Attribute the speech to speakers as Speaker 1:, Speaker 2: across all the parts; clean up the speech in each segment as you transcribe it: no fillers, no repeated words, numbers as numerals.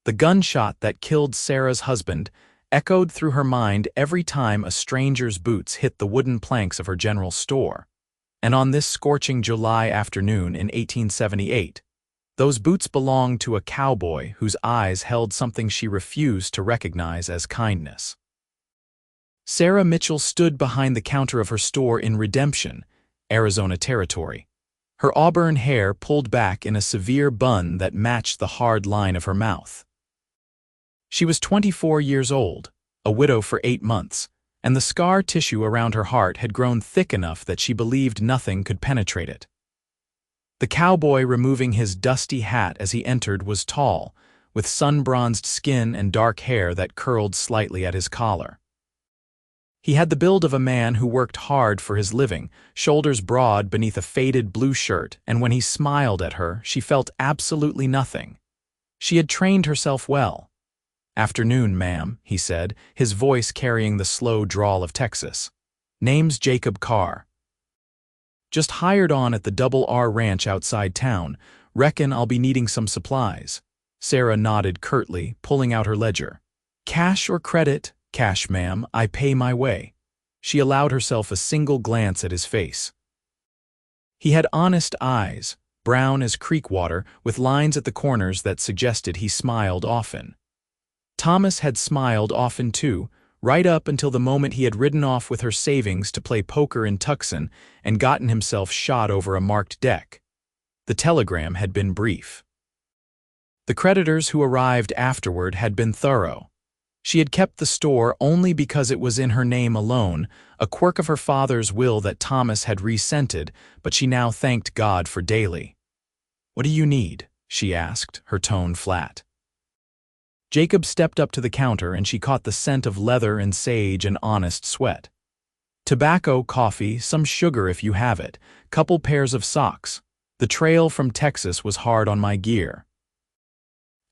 Speaker 1: The gunshot that killed Sarah's husband echoed through her mind every time a stranger's boots hit the wooden planks of her general store. And on this scorching July afternoon in 1878, those boots belonged to a cowboy whose eyes held something she refused to recognize as kindness. Sarah Mitchell stood behind the counter of her store in Redemption, Arizona territory, her auburn hair pulled back in a severe bun that matched the hard line of her mouth. She was 24 years old, a widow for 8 months, and the scar tissue around her heart had grown thick enough that she believed nothing could penetrate it. The cowboy removing his dusty hat as he entered was tall, with sun-bronzed skin and dark hair that curled slightly at his collar. He had the build of a man who worked hard for his living, shoulders broad beneath a faded blue shirt, and when he smiled at her, she felt absolutely nothing. She had trained herself well. "Afternoon, ma'am," he said, his voice carrying the slow drawl of Texas. "Name's Jacob Carr. Just hired on at the Double R Ranch outside town. Reckon I'll be needing some supplies." Sarah nodded curtly, pulling out her ledger. "Cash or credit?" "Cash, ma'am. I pay my way." She allowed herself a single glance at his face. He had honest eyes, brown as creek water, with lines at the corners that suggested he smiled often. Thomas had smiled often too, right up until the moment he had ridden off with her savings to play poker in Tucson and gotten himself shot over a marked deck. The telegram had been brief. The creditors who arrived afterward had been thorough. She had kept the store only because it was in her name alone, a quirk of her father's will that Thomas had resented, but she now thanked God for daily. "What do you need?" she asked, her tone flat. Jacob stepped up to the counter and she caught the scent of leather and sage and honest sweat. "Tobacco, coffee, some sugar if you have it, couple pairs of socks. The trail from Texas was hard on my gear."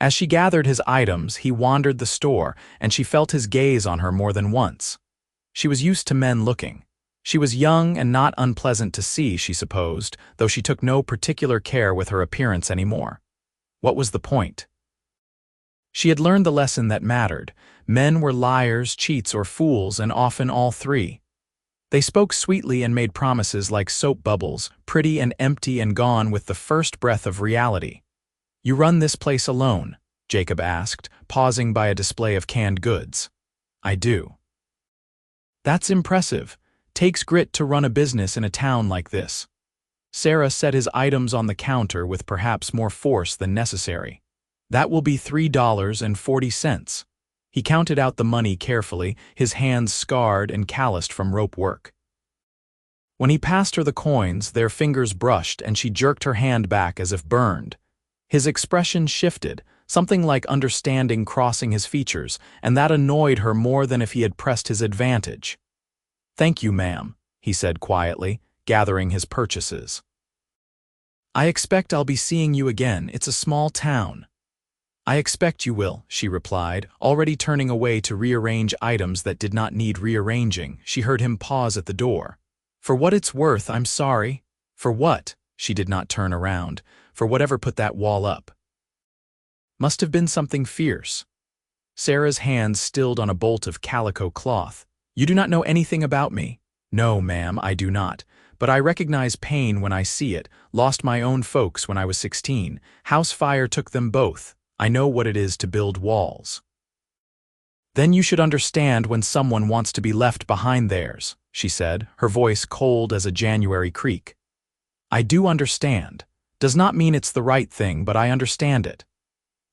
Speaker 1: As she gathered his items, he wandered the store, and she felt his gaze on her more than once. She was used to men looking. She was young and not unpleasant to see, she supposed, though she took no particular care with her appearance anymore. What was the point? She had learned the lesson that mattered. Men were liars, cheats, or fools, and often all three. They spoke sweetly and made promises like soap bubbles, pretty and empty and gone with the first breath of reality. "You run this place alone?" Jacob asked, pausing by a display of canned goods. "I do." "That's impressive. Takes grit to run a business in a town like this." Sarah set his items on the counter with perhaps more force than necessary. "That will be $3.40. He counted out the money carefully, his hands scarred and calloused from rope work. When he passed her the coins, their fingers brushed and she jerked her hand back as if burned. His expression shifted, something like understanding crossing his features, and that annoyed her more than if he had pressed his advantage. "Thank you, ma'am," he said quietly, gathering his purchases. "I expect I'll be seeing you again. It's a small town." "I expect you will," she replied, already turning away to rearrange items that did not need rearranging. She heard him pause at the door. "For what it's worth, I'm sorry." "For what?" She did not turn around. "For whatever put that wall up." Must have been something fierce. Sarah's hands stilled on a bolt of calico cloth. "You do not know anything about me." "No, ma'am, I do not. But I recognize pain when I see it. Lost my own folks when I was 16. House fire took them both. I know what it is to build walls." "Then you should understand when someone wants to be left behind theirs," she said, her voice cold as a January creek. "I do understand. Does not mean it's the right thing, but I understand it."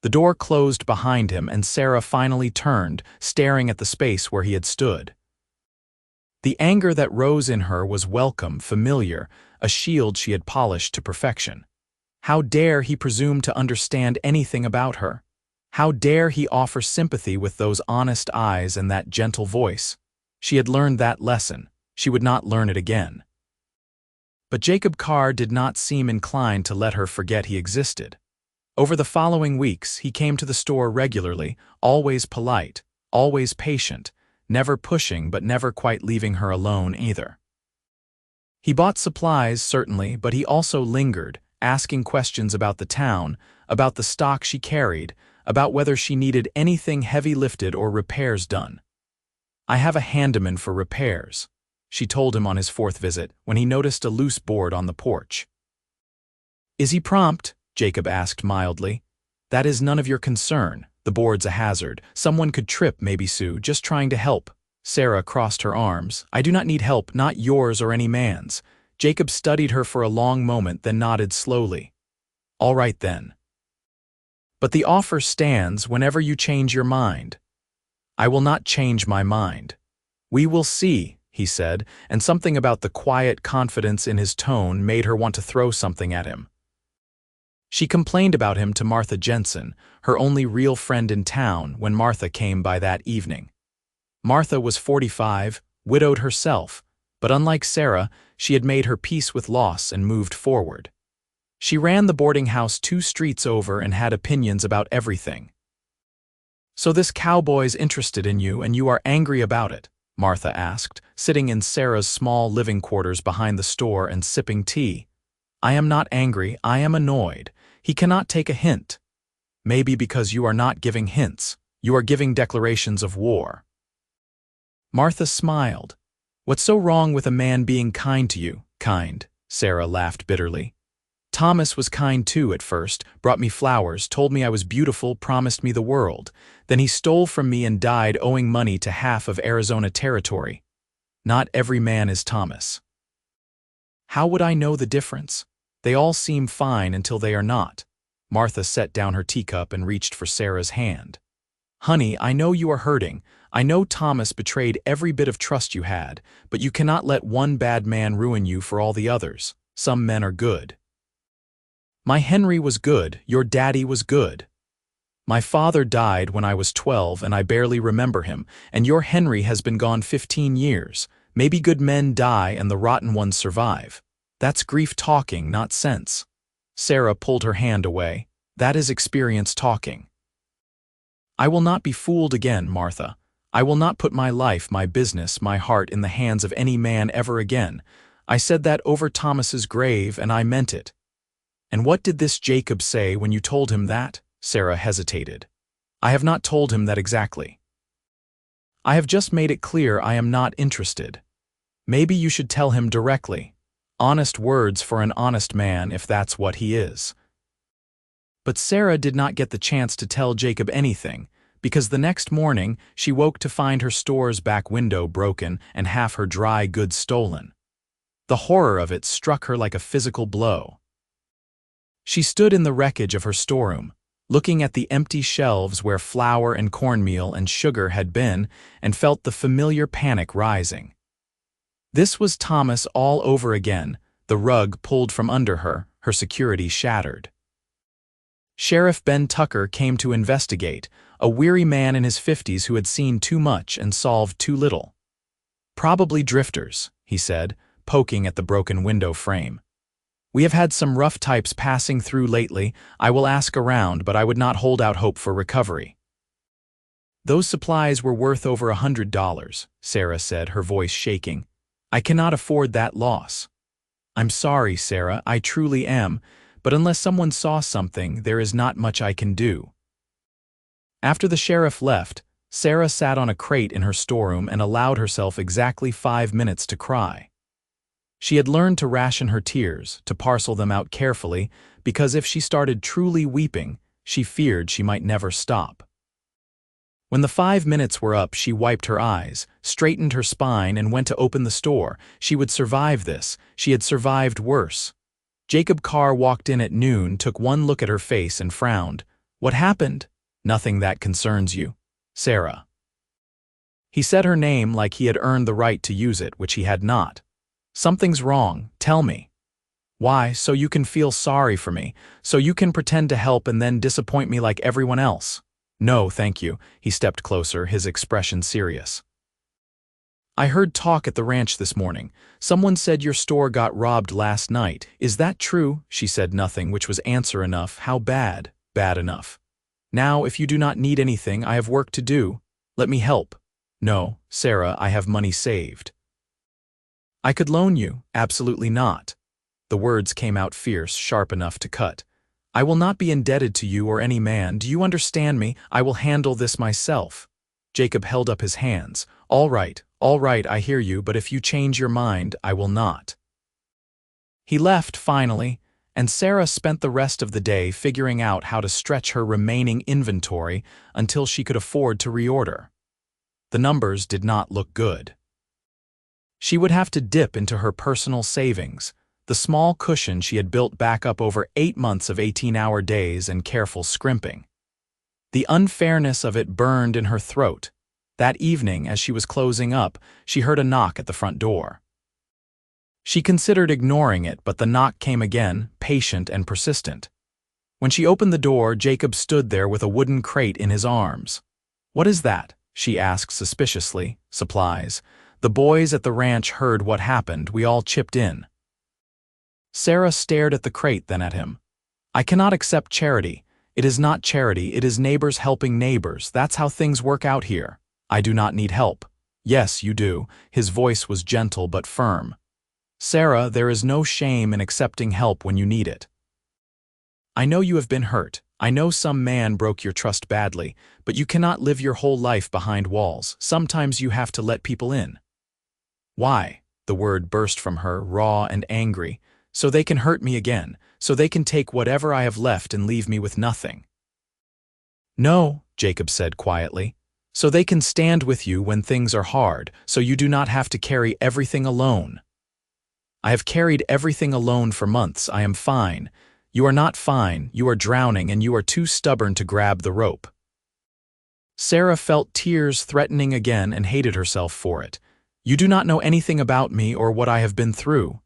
Speaker 1: The door closed behind him and Sarah finally turned, staring at the space where he had stood. The anger that rose in her was welcome, familiar, a shield she had polished to perfection. How dare he presume to understand anything about her? How dare he offer sympathy with those honest eyes and that gentle voice? She had learned that lesson. She would not learn it again. But Jacob Carr did not seem inclined to let her forget he existed. Over the following weeks, he came to the store regularly, always polite, always patient, never pushing but never quite leaving her alone either. He bought supplies, certainly, but he also lingered, asking questions about the town, about the stock she carried, about whether she needed anything heavy lifted or repairs done. "I have a handyman for repairs," she told him on his fourth visit when he noticed a loose board on the porch. "Is he prompt?" Jacob asked mildly. "That is none of your concern. The board's a hazard. Someone could trip, maybe Sue, just trying to help." Sarah crossed her arms. "I do not need help, not yours or any man's." Jacob studied her for a long moment, then nodded slowly. "All right then. But the offer stands whenever you change your mind." "I will not change my mind." "We will see," he said, and something about the quiet confidence in his tone made her want to throw something at him. She complained about him to Martha Jensen, her only real friend in town, when Martha came by that evening. Martha was 45, widowed herself, but unlike Sarah, she had made her peace with loss and moved forward. She ran the boarding house 2 streets over and had opinions about everything. "So this cowboy's interested in you and you are angry about it?" Martha asked, sitting in Sarah's small living quarters behind the store and sipping tea. "I am not angry, I am annoyed. He cannot take a hint." "Maybe because you are not giving hints. You are giving declarations of war." Martha smiled. "What's so wrong with a man being kind to you?" "Kind," Sarah laughed bitterly. "Thomas was kind too at first, brought me flowers, told me I was beautiful, promised me the world. Then he stole from me and died owing money to half of Arizona territory. Not every man is Thomas." "How would I know the difference? They all seem fine until they are not." Martha set down her teacup and reached for Sarah's hand. "Honey, I know you are hurting. I know Thomas betrayed every bit of trust you had, but you cannot let one bad man ruin you for all the others. Some men are good." "My Henry was good, your daddy was good." "My father died when I was 12 and I barely remember him, and your Henry has been gone 15 years. Maybe good men die and the rotten ones survive. That's grief talking, not sense." Sarah pulled her hand away. "That is experience talking." "I will not be fooled again, Martha. I will not put my life, my business, my heart in the hands of any man ever again. I said that over Thomas's grave and I meant it." "And what did this Jacob say when you told him that?" Sarah hesitated. "I have not told him that exactly. I have just made it clear I am not interested. Maybe you should tell him directly. Honest words for an honest man if that's what he is." But Sarah did not get the chance to tell Jacob anything, because the next morning she woke to find her store's back window broken and half her dry goods stolen. The horror of it struck her like a physical blow. She stood in the wreckage of her storeroom, looking at the empty shelves where flour and cornmeal and sugar had been, and felt the familiar panic rising. This was Thomas all over again, the rug pulled from under her, her security shattered. Sheriff Ben Tucker came to investigate, a weary man in his 50s who had seen too much and solved too little. "Probably drifters," he said, poking at the broken window frame. "We have had some rough types passing through lately. I will ask around, but I would not hold out hope for recovery." "Those supplies were worth over $100, Sarah said, her voice shaking. "I cannot afford that loss." "I'm sorry, Sarah, I truly am, but unless someone saw something, there is not much I can do." After the sheriff left, Sarah sat on a crate in her storeroom and allowed herself exactly 5 minutes to cry. She had learned to ration her tears, to parcel them out carefully, because if she started truly weeping, she feared she might never stop. When the 5 minutes were up, she wiped her eyes, straightened her spine, and went to open the store. She would survive this. She had survived worse. Jacob Carr walked in at noon, took one look at her face, and frowned. "What happened?" "Nothing that concerns you. Sarah." He said her name like he had earned the right to use it, which he had not. "Something's wrong. Tell me." "Why? So you can feel sorry for me, so you can pretend to help and then disappoint me like everyone else." "No, thank you." He stepped closer, his expression serious. "I heard talk at the ranch this morning. Someone said your store got robbed last night. Is that true?" She said nothing, which was answer enough. How bad? Bad enough. "Now, if you do not need anything, I have work to do. Let me help." "No, Sarah, I have money saved." "I could loan you." "Absolutely not." The words came out fierce, sharp enough to cut. I will not be indebted to you or any man. Do you understand me? I will handle this myself. Jacob held up his hands. All right, I hear you, but if you change your mind, I will not. He left, finally, and Sarah spent the rest of the day figuring out how to stretch her remaining inventory until she could afford to reorder. The numbers did not look good. She would have to dip into her personal savings, the small cushion she had built back up over 8 months of 18-hour days and careful scrimping. The unfairness of it burned in her throat. That evening, as she was closing up, she heard a knock at the front door. She considered ignoring it, but the knock came again, patient and persistent. When she opened the door, Jacob stood there with a wooden crate in his arms. "What is that?" she asked suspiciously. "Supplies. The boys at the ranch heard what happened. We all chipped in." Sarah stared at the crate, then at him. "I cannot accept charity. It is not charity, it is neighbors helping neighbors. That's how things work out here. I do not need help." "Yes, you do." His voice was gentle but firm. "Sarah, there is no shame in accepting help when you need it. I know you have been hurt. I know some man broke your trust badly, but you cannot live your whole life behind walls. Sometimes you have to let people in." "Why?" The word burst from her, raw and angry. "So they can hurt me again, so they can take whatever I have left and leave me with nothing." "No," Jacob said quietly. "So they can stand with you when things are hard, so you do not have to carry everything alone." "I have carried everything alone for months. I am fine." "You are not fine. You are drowning, and you are too stubborn to grab the rope." Sarah felt tears threatening again and hated herself for it. "You do not know anything about me or what I have been through."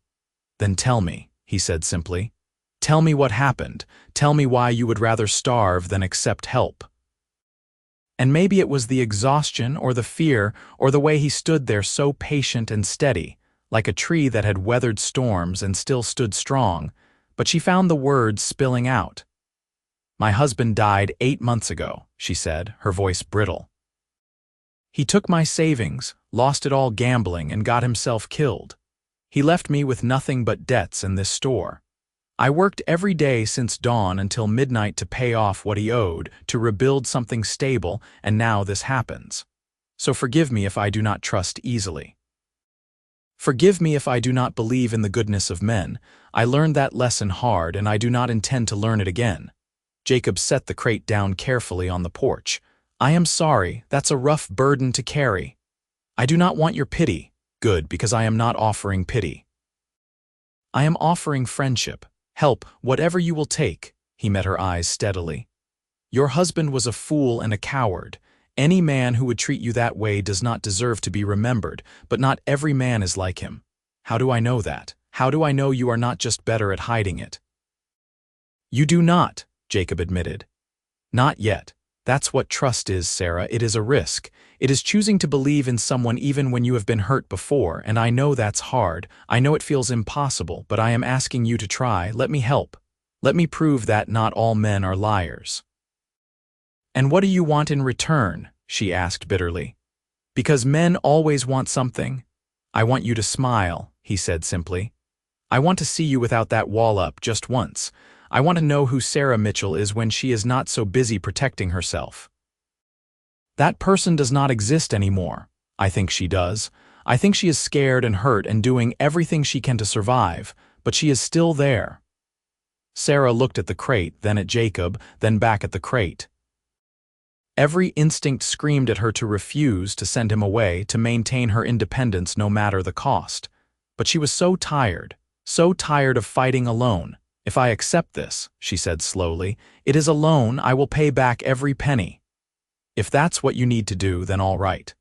Speaker 1: "Then tell me," he said simply. "Tell me what happened. Tell me why you would rather starve than accept help." And maybe it was the exhaustion or the fear or the way he stood there so patient and steady, like a tree that had weathered storms and still stood strong, but she found the words spilling out. "My husband died 8 months ago," she said, her voice brittle. "He took my savings, lost it all gambling, and got himself killed. He left me with nothing but debts in this store. I worked every day since dawn until midnight to pay off what he owed, to rebuild something stable, and now this happens. So forgive me if I do not trust easily. Forgive me if I do not believe in the goodness of men. I learned that lesson hard, and I do not intend to learn it again." Jacob set the crate down carefully on the porch. "I am sorry, that's a rough burden to carry. I do not want your pity." "Good, because I am not offering pity. I am offering friendship, help, whatever you will take." He met her eyes steadily. "Your husband was a fool and a coward. Any man who would treat you that way does not deserve to be remembered, but not every man is like him." "How do I know that? How do I know you are not just better at hiding it?" "You do not," Jacob admitted. "Not yet. That's what trust is, Sarah. It is a risk. It is choosing to believe in someone even when you have been hurt before, and I know that's hard. I know it feels impossible, but I am asking you to try. Let me help. Let me prove that not all men are liars." "And what do you want in return?" she asked bitterly. "Because men always want something." "I want you to smile," he said simply. "I want to see you without that wall up just once. I want to know who Sarah Mitchell is when she is not so busy protecting herself. That person does not exist anymore. I think she does. I think she is scared and hurt and doing everything she can to survive, but she is still there." Sarah looked at the crate, then at Jacob, then back at the crate. Every instinct screamed at her to refuse, to send him away, to maintain her independence no matter the cost. But she was so tired of fighting alone. "If I accept this," she said slowly, "it is a loan. I will pay back every penny. If that's what you need to do, then all right.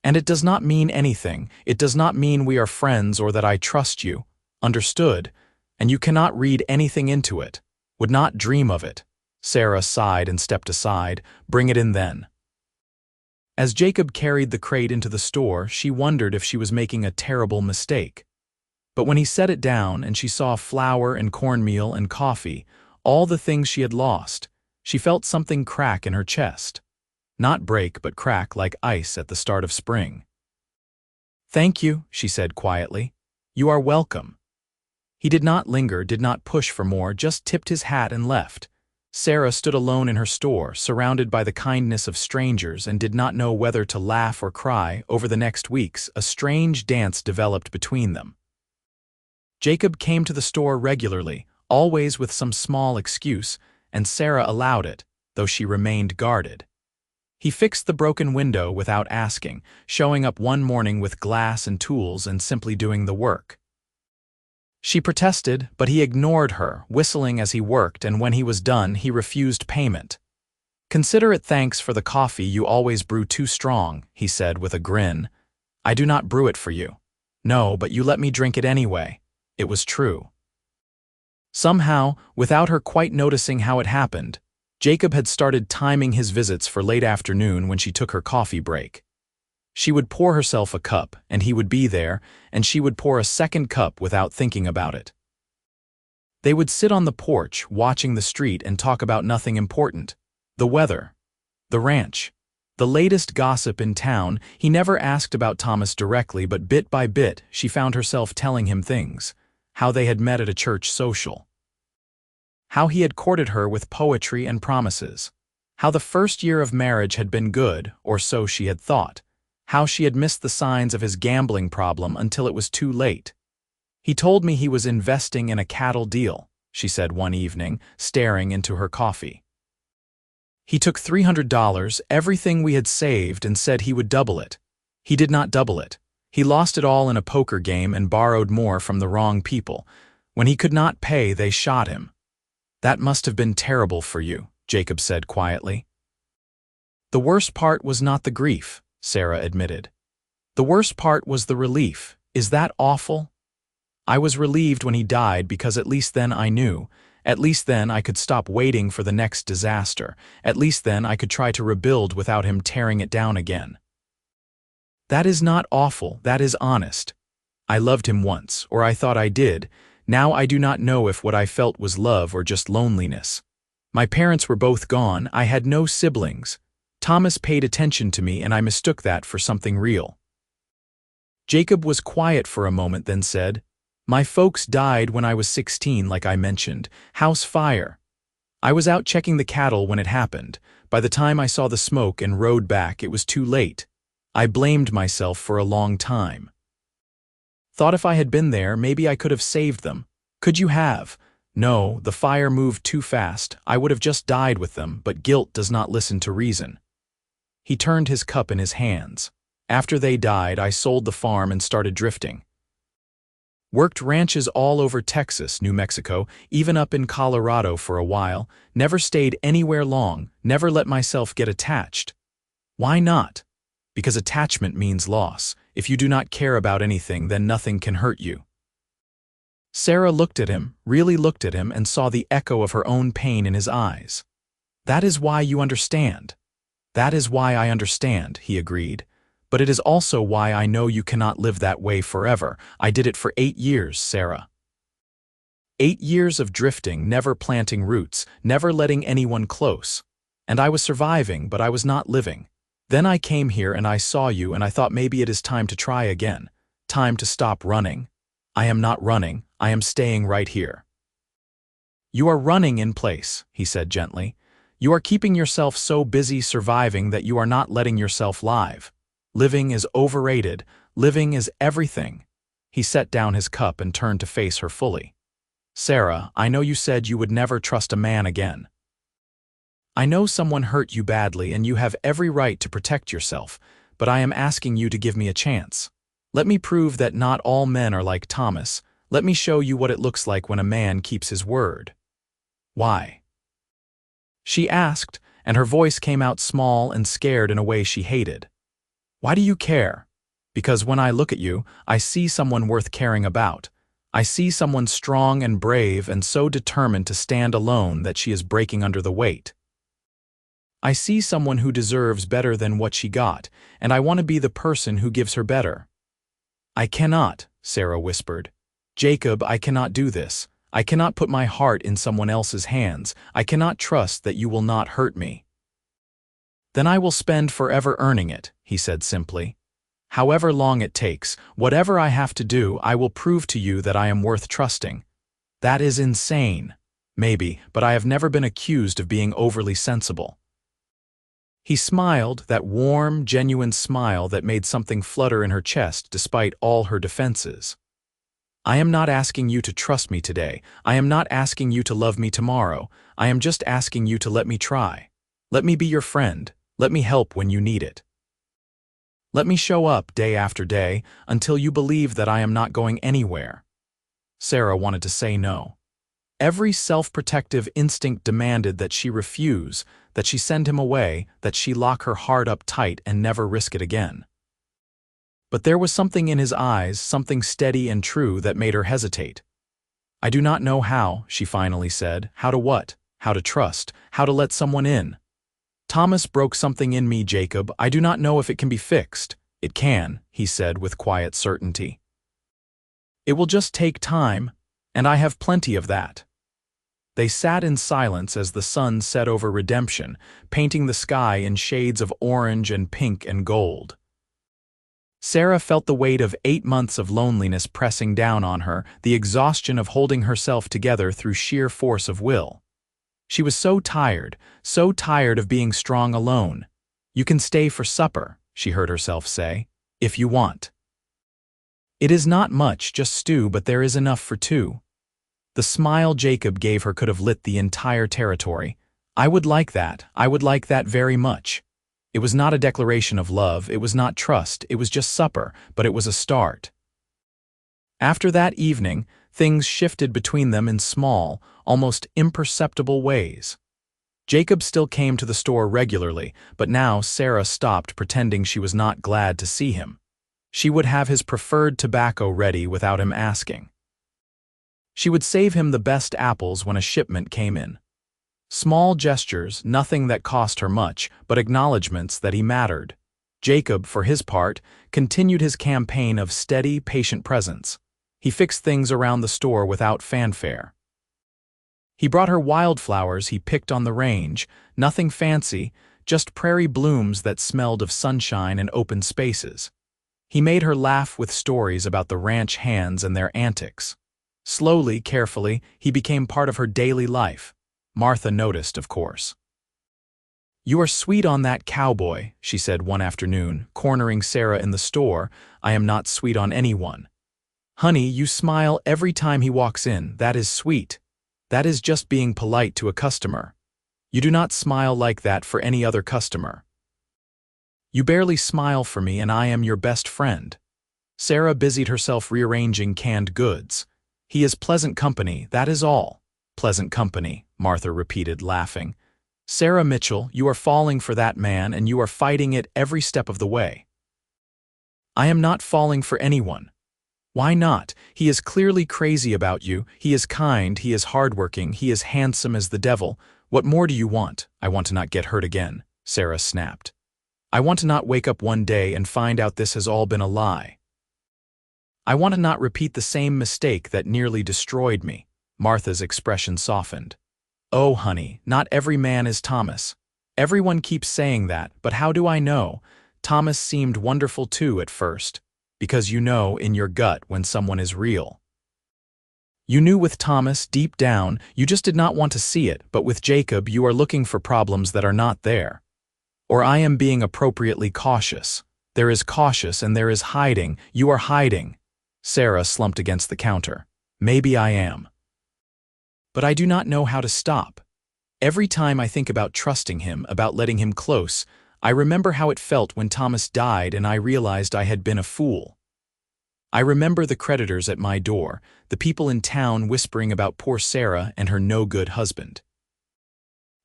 Speaker 1: And it does not mean anything. It does not mean we are friends or that I trust you. Understood? And you cannot read anything into it. Would not dream of it." Sarah sighed and stepped aside. "Bring it in then." As Jacob carried the crate into the store, she wondered if she was making a terrible mistake. But when he set it down and she saw flour and cornmeal and coffee, all the things she had lost, she felt something crack in her chest. Not break, but crack like ice at the start of spring. "Thank you," she said quietly. "You are welcome." He did not linger, did not push for more, just tipped his hat and left. Sarah stood alone in her store, surrounded by the kindness of strangers, and did not know whether to laugh or cry. Over the next weeks, a strange dance developed between them. Jacob came to the store regularly, always with some small excuse, and Sarah allowed it, though she remained guarded. He fixed the broken window without asking, showing up one morning with glass and tools and simply doing the work. She protested, but he ignored her, whistling as he worked, and when he was done, he refused payment. "Consider it thanks for the coffee you always brew too strong," he said with a grin. "I do not brew it for you." "No, but you let me drink it anyway." It was true. Somehow, without her quite noticing how it happened, Jacob had started timing his visits for late afternoon when she took her coffee break. She would pour herself a cup, and he would be there, and she would pour a second cup without thinking about it. They would sit on the porch, watching the street, and talk about nothing important. The weather, the ranch, the latest gossip in town. He never asked about Thomas directly, but bit by bit, she found herself telling him things. How they had met at a church social. How he had courted her with poetry and promises. How the first year of marriage had been good, or so she had thought. How she had missed the signs of his gambling problem until it was too late. "He told me he was investing in a cattle deal," she said one evening, staring into her coffee. "He took $300, everything we had saved, and said he would double it. He did not double it. He lost it all in a poker game and borrowed more from the wrong people. When he could not pay, they shot him." "That must have been terrible for you," Jacob said quietly. "The worst part was not the grief," Sarah admitted. "The worst part was the relief. Is that awful? I was relieved when he died because at least then I knew. At least then I could stop waiting for the next disaster. At least then I could try to rebuild without him tearing it down again." "That is not awful, that is honest. I loved him once, or I thought I did. Now I do not know if what I felt was love or just loneliness. My parents were both gone, I had no siblings. Thomas paid attention to me and I mistook that for something real." Jacob was quiet for a moment, then said, "My folks died when I was 16, like I mentioned. House fire. I was out checking the cattle when it happened. By the time I saw the smoke and rode back, it was too late. I blamed myself for a long time. Thought if I had been there, maybe I could have saved them. Could you have? No, the fire moved too fast. I would have just died with them, but guilt does not listen to reason." He turned his cup in his hands. "After they died, I sold the farm and started drifting. Worked ranches all over Texas, New Mexico, even up in Colorado for a while. Never stayed anywhere long, never let myself get attached. Why not? Because attachment means loss. If you do not care about anything, then nothing can hurt you." Sarah looked at him, really looked at him, and saw the echo of her own pain in his eyes. "That is why you understand." "That is why I understand," he agreed. "But it is also why I know you cannot live that way forever. I did it for 8 years, Sarah. 8 years of drifting, never planting roots, never letting anyone close. And I was surviving, but I was not living. Then I came here and I saw you and I thought maybe it is time to try again. Time to stop running. I am not running, I am staying right here." "You are running in place," he said gently. "You are keeping yourself so busy surviving that you are not letting yourself live. Living is overrated, living is everything." He set down his cup and turned to face her fully. "Sarah, I know you said you would never trust a man again. I know someone hurt you badly and you have every right to protect yourself, but I am asking you to give me a chance. Let me prove that not all men are like Thomas. Let me show you what it looks like when a man keeps his word." "Why?" she asked, and her voice came out small and scared in a way she hated. "Why do you care? Because when I look at you, I see someone worth caring about. I see someone strong and brave and so determined to stand alone that she is breaking under the weight. I see someone who deserves better than what she got, and I want to be the person who gives her better." "I cannot," Sarah whispered. "Jacob, I cannot do this. I cannot put my heart in someone else's hands. I cannot trust that you will not hurt me." "Then I will spend forever earning it," he said simply. "However long it takes, whatever I have to do, I will prove to you that I am worth trusting. That is insane. Maybe, but I have never been accused of being overly sensible. He smiled, that warm, genuine smile that made something flutter in her chest despite all her defenses. I am not asking you to trust me today. I am not asking you to love me tomorrow. I am just asking you to let me try. Let me be your friend. Let me help when you need it. Let me show up day after day until you believe that I am not going anywhere. Sarah wanted to say no. Every self-protective instinct demanded that she refuse, that she send him away, that she lock her heart up tight and never risk it again. But there was something in his eyes, something steady and true that made her hesitate. I do not know how, she finally said. How to what? How to trust? How to let someone in? Thomas broke something in me, Jacob. I do not know if it can be fixed. It can, he said with quiet certainty. It will just take time, and I have plenty of that. They sat in silence as the sun set over redemption, painting the sky in shades of orange and pink and gold. Sarah felt the weight of 8 months of loneliness pressing down on her, the exhaustion of holding herself together through sheer force of will. She was so tired of being strong alone. You can stay for supper, she heard herself say, if you want. It is not much, just stew, but there is enough for two. The smile Jacob gave her could have lit the entire territory. I would like that very much. It was not a declaration of love, it was not trust, it was just supper, but it was a start. After that evening, things shifted between them in small, almost imperceptible ways. Jacob still came to the store regularly, but now Sarah stopped pretending she was not glad to see him. She would have his preferred tobacco ready without him asking. She would save him the best apples when a shipment came in. Small gestures, nothing that cost her much, but acknowledgments that he mattered. Jacob, for his part, continued his campaign of steady, patient presence. He fixed things around the store without fanfare. He brought her wildflowers he picked on the range, nothing fancy, just prairie blooms that smelled of sunshine and open spaces. He made her laugh with stories about the ranch hands and their antics. Slowly, carefully, he became part of her daily life. Martha noticed, of course. You are sweet on that cowboy, she said one afternoon, cornering Sarah in the store. I am not sweet on anyone. Honey, you smile every time he walks in. That is sweet. That is just being polite to a customer. You do not smile like that for any other customer. You barely smile for me, and I am your best friend. Sarah busied herself rearranging canned goods. He is pleasant company, that is all. Pleasant company, Martha repeated, laughing. Sarah Mitchell, you are falling for that man, and you are fighting it every step of the way. I am not falling for anyone. Why not? He is clearly crazy about you. He is kind, he is hardworking, he is handsome as the devil. What more do you want? I want to not get hurt again, Sarah snapped. I want to not wake up one day and find out this has all been a lie. I want to not repeat the same mistake that nearly destroyed me. Martha's expression softened. Oh, honey, not every man is Thomas. Everyone keeps saying that, but how do I know? Thomas seemed wonderful too at first. Because you know in your gut when someone is real. You knew with Thomas deep down, you just did not want to see it, but with Jacob you are looking for problems that are not there. Or I am being appropriately cautious. There is cautious and there is hiding. You are hiding. Sarah slumped against the counter. Maybe I am. But I do not know how to stop. Every time I think about trusting him, about letting him close, I remember how it felt when Thomas died and I realized I had been a fool. I remember the creditors at my door, the people in town whispering about poor Sarah and her no-good husband.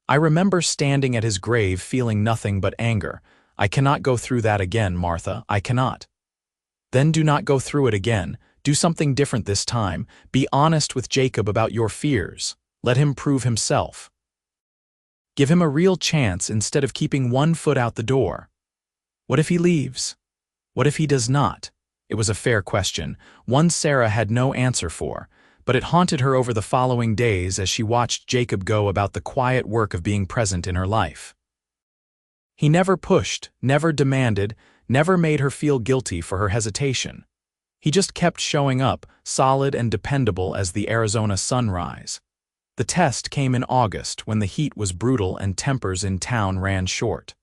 Speaker 1: I remember standing at his grave feeling nothing but anger. I cannot go through that again, Martha, I cannot. Then do not go through it again. Do something different this time. Be honest with Jacob about your fears. Let him prove himself. Give him a real chance instead of keeping one foot out the door. What if he leaves? What if he does not? It was a fair question, one Sarah had no answer for, but it haunted her over the following days as she watched Jacob go about the quiet work of being present in her life. He never pushed, never demanded, never made her feel guilty for her hesitation. He just kept showing up, solid and dependable as the Arizona sunrise. The test came in August when the heat was brutal and tempers in town ran short.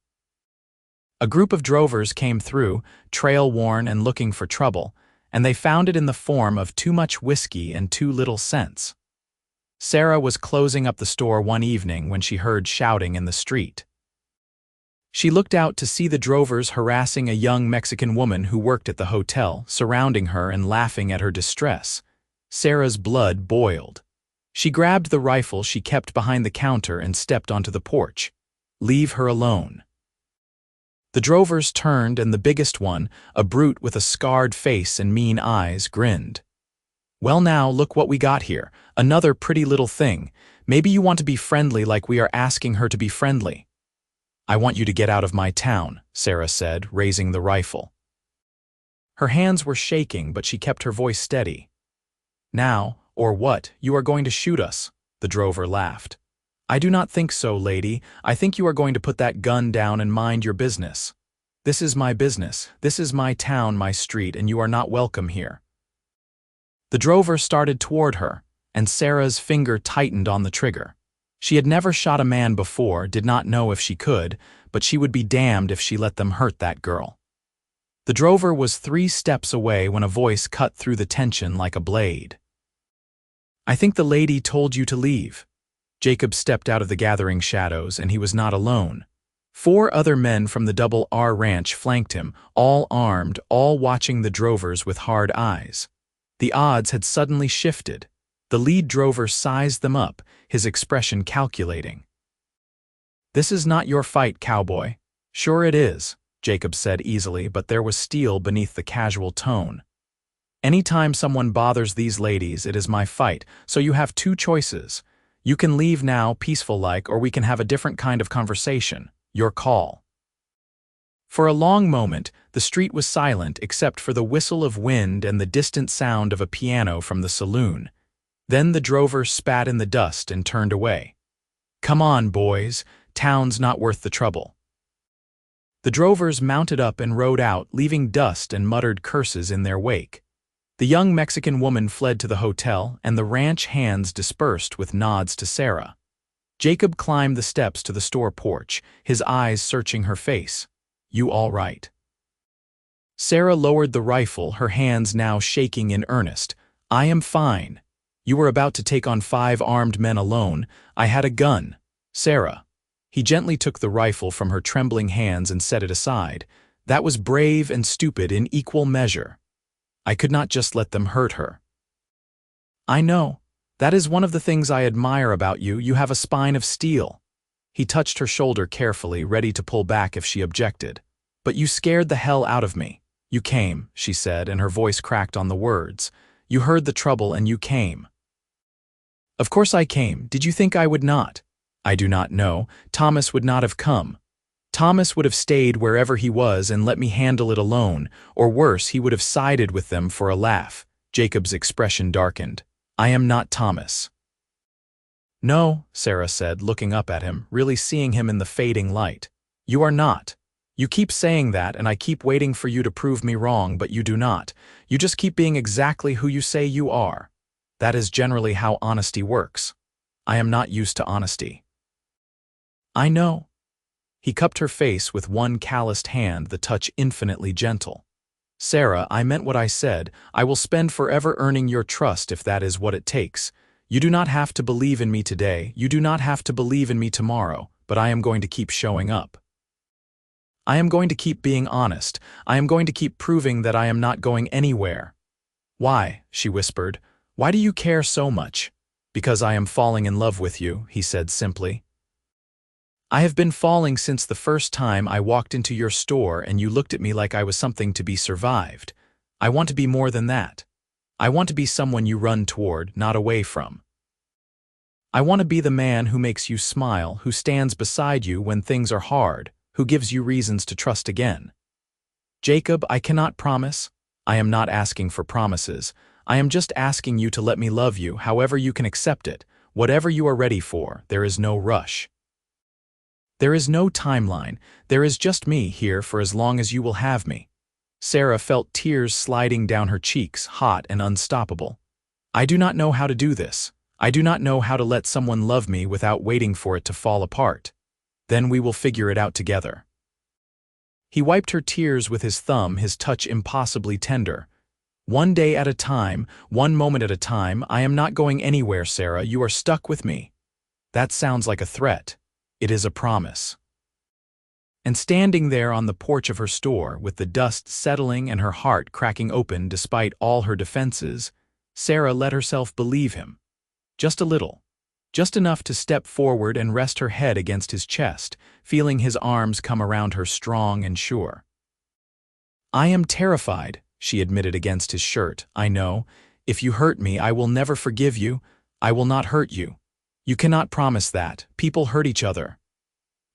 Speaker 1: A group of drovers came through, trail-worn and looking for trouble, and they found it in the form of too much whiskey and too little sense. Sarah was closing up the store one evening when she heard shouting in the street. She looked out to see the drovers harassing a young Mexican woman who worked at the hotel, surrounding her and laughing at her distress. Sarah's blood boiled. She grabbed the rifle she kept behind the counter and stepped onto the porch. "Leave her alone." The drovers turned and the biggest one, a brute with a scarred face and mean eyes, grinned. "Well now, look what we got here. Another pretty little thing. Maybe you want to be friendly like we are asking her to be friendly." "I want you to get out of my town," Sarah said, raising the rifle. Her hands were shaking, but she kept her voice steady. "Now, or what, you are going to shoot us," the drover laughed. "I do not think so, lady. I think you are going to put that gun down and mind your business. This is my business, this is my town, my street, and you are not welcome here." The drover started toward her, and Sarah's finger tightened on the trigger. She had never shot a man before, did not know if she could, but she would be damned if she let them hurt that girl. The drover was 3 steps away when a voice cut through the tension like a blade. "I think the lady told you to leave." Jacob stepped out of the gathering shadows, and he was not alone. 4 other men from the Double R Ranch flanked him, all armed, all watching the drovers with hard eyes. The odds had suddenly shifted. The lead drover sized them up, his expression calculating. "This is not your fight, cowboy." "Sure it is," Jacob said easily, but there was steel beneath the casual tone. "Anytime someone bothers these ladies, it is my fight, so you have 2 choices. You can leave now, peaceful-like, or we can have a different kind of conversation. Your call." For a long moment, the street was silent except for the whistle of wind and the distant sound of a piano from the saloon. Then the drover spat in the dust and turned away. "Come on, boys. Town's not worth the trouble." The drovers mounted up and rode out, leaving dust and muttered curses in their wake. The young Mexican woman fled to the hotel, and the ranch hands dispersed with nods to Sarah. Jacob climbed the steps to the store porch, his eyes searching her face. "You all right?" Sarah lowered the rifle, her hands now shaking in earnest. "I am fine. You were about to take on 5 armed men alone. I had a gun." "Sarah." He gently took the rifle from her trembling hands and set it aside. "That was brave and stupid in equal measure. I could not just let them hurt her." "I know. That is one of the things I admire about you. You have a spine of steel." He touched her shoulder carefully, ready to pull back if she objected. "But you scared the hell out of me. You came," she said, and her voice cracked on the words. "You heard the trouble and you came." "Of course I came. Did you think I would not?" "I do not know. Thomas would not have come. Thomas would have stayed wherever he was and let me handle it alone, or worse, he would have sided with them for a laugh." Jacob's expression darkened. "I am not Thomas." "No," Sarah said, looking up at him, really seeing him in the fading light. "You are not. You keep saying that, and I keep waiting for you to prove me wrong, but you do not. You just keep being exactly who you say you are. That is generally how honesty works. I am not used to honesty." "I know." He cupped her face with one calloused hand, the touch infinitely gentle. "Sarah, I meant what I said. I will spend forever earning your trust if that is what it takes. You do not have to believe in me today, you do not have to believe in me tomorrow, but I am going to keep showing up. I am going to keep being honest. I am going to keep proving that I am not going anywhere." "Why?" she whispered. "Why do you care so much?" "Because I am falling in love with you," he said simply. "I have been falling since the first time I walked into your store and you looked at me like I was something to be survived. I want to be more than that. I want to be someone you run toward, not away from. I want to be the man who makes you smile, who stands beside you when things are hard, who gives you reasons to trust again." "Jacob, I cannot promise." "I am not asking for promises. I am just asking you to let me love you, however you can accept it, whatever you are ready for. There is no rush. There is no timeline. There is just me here for as long as you will have me." Sarah felt tears sliding down her cheeks, hot and unstoppable. I do not know how to do this. I do not know how to let someone love me without waiting for it to fall apart. Then we will figure it out together. He wiped her tears with his thumb, his touch impossibly tender. One day at a time, one moment at a time. I am not going anywhere, Sarah. You are stuck with me. That sounds like a threat. It is a promise. And standing there on the porch of her store, with the dust settling and her heart cracking open despite all her defenses, Sarah let herself believe him. Just a little. Just enough to step forward and rest her head against his chest, feeling his arms come around her strong and sure. I am terrified, she admitted against his shirt. I know. If you hurt me, I will never forgive you. I will not hurt you. You cannot promise that. People hurt each other.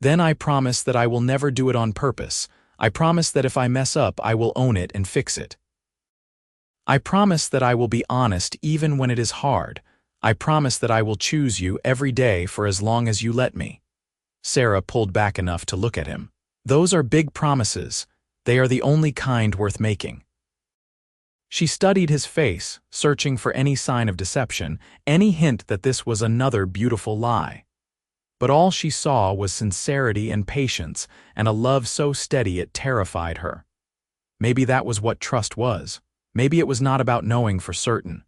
Speaker 1: Then I promise that I will never do it on purpose. I promise that if I mess up, I will own it and fix it. I promise that I will be honest even when it is hard. I promise that I will choose you every day for as long as you let me. Sarah pulled back enough to look at him. Those are big promises. They are the only kind worth making. She studied his face, searching for any sign of deception, any hint that this was another beautiful lie. But all she saw was sincerity and patience, and a love so steady it terrified her. Maybe that was what trust was. Maybe it was not about knowing for certain.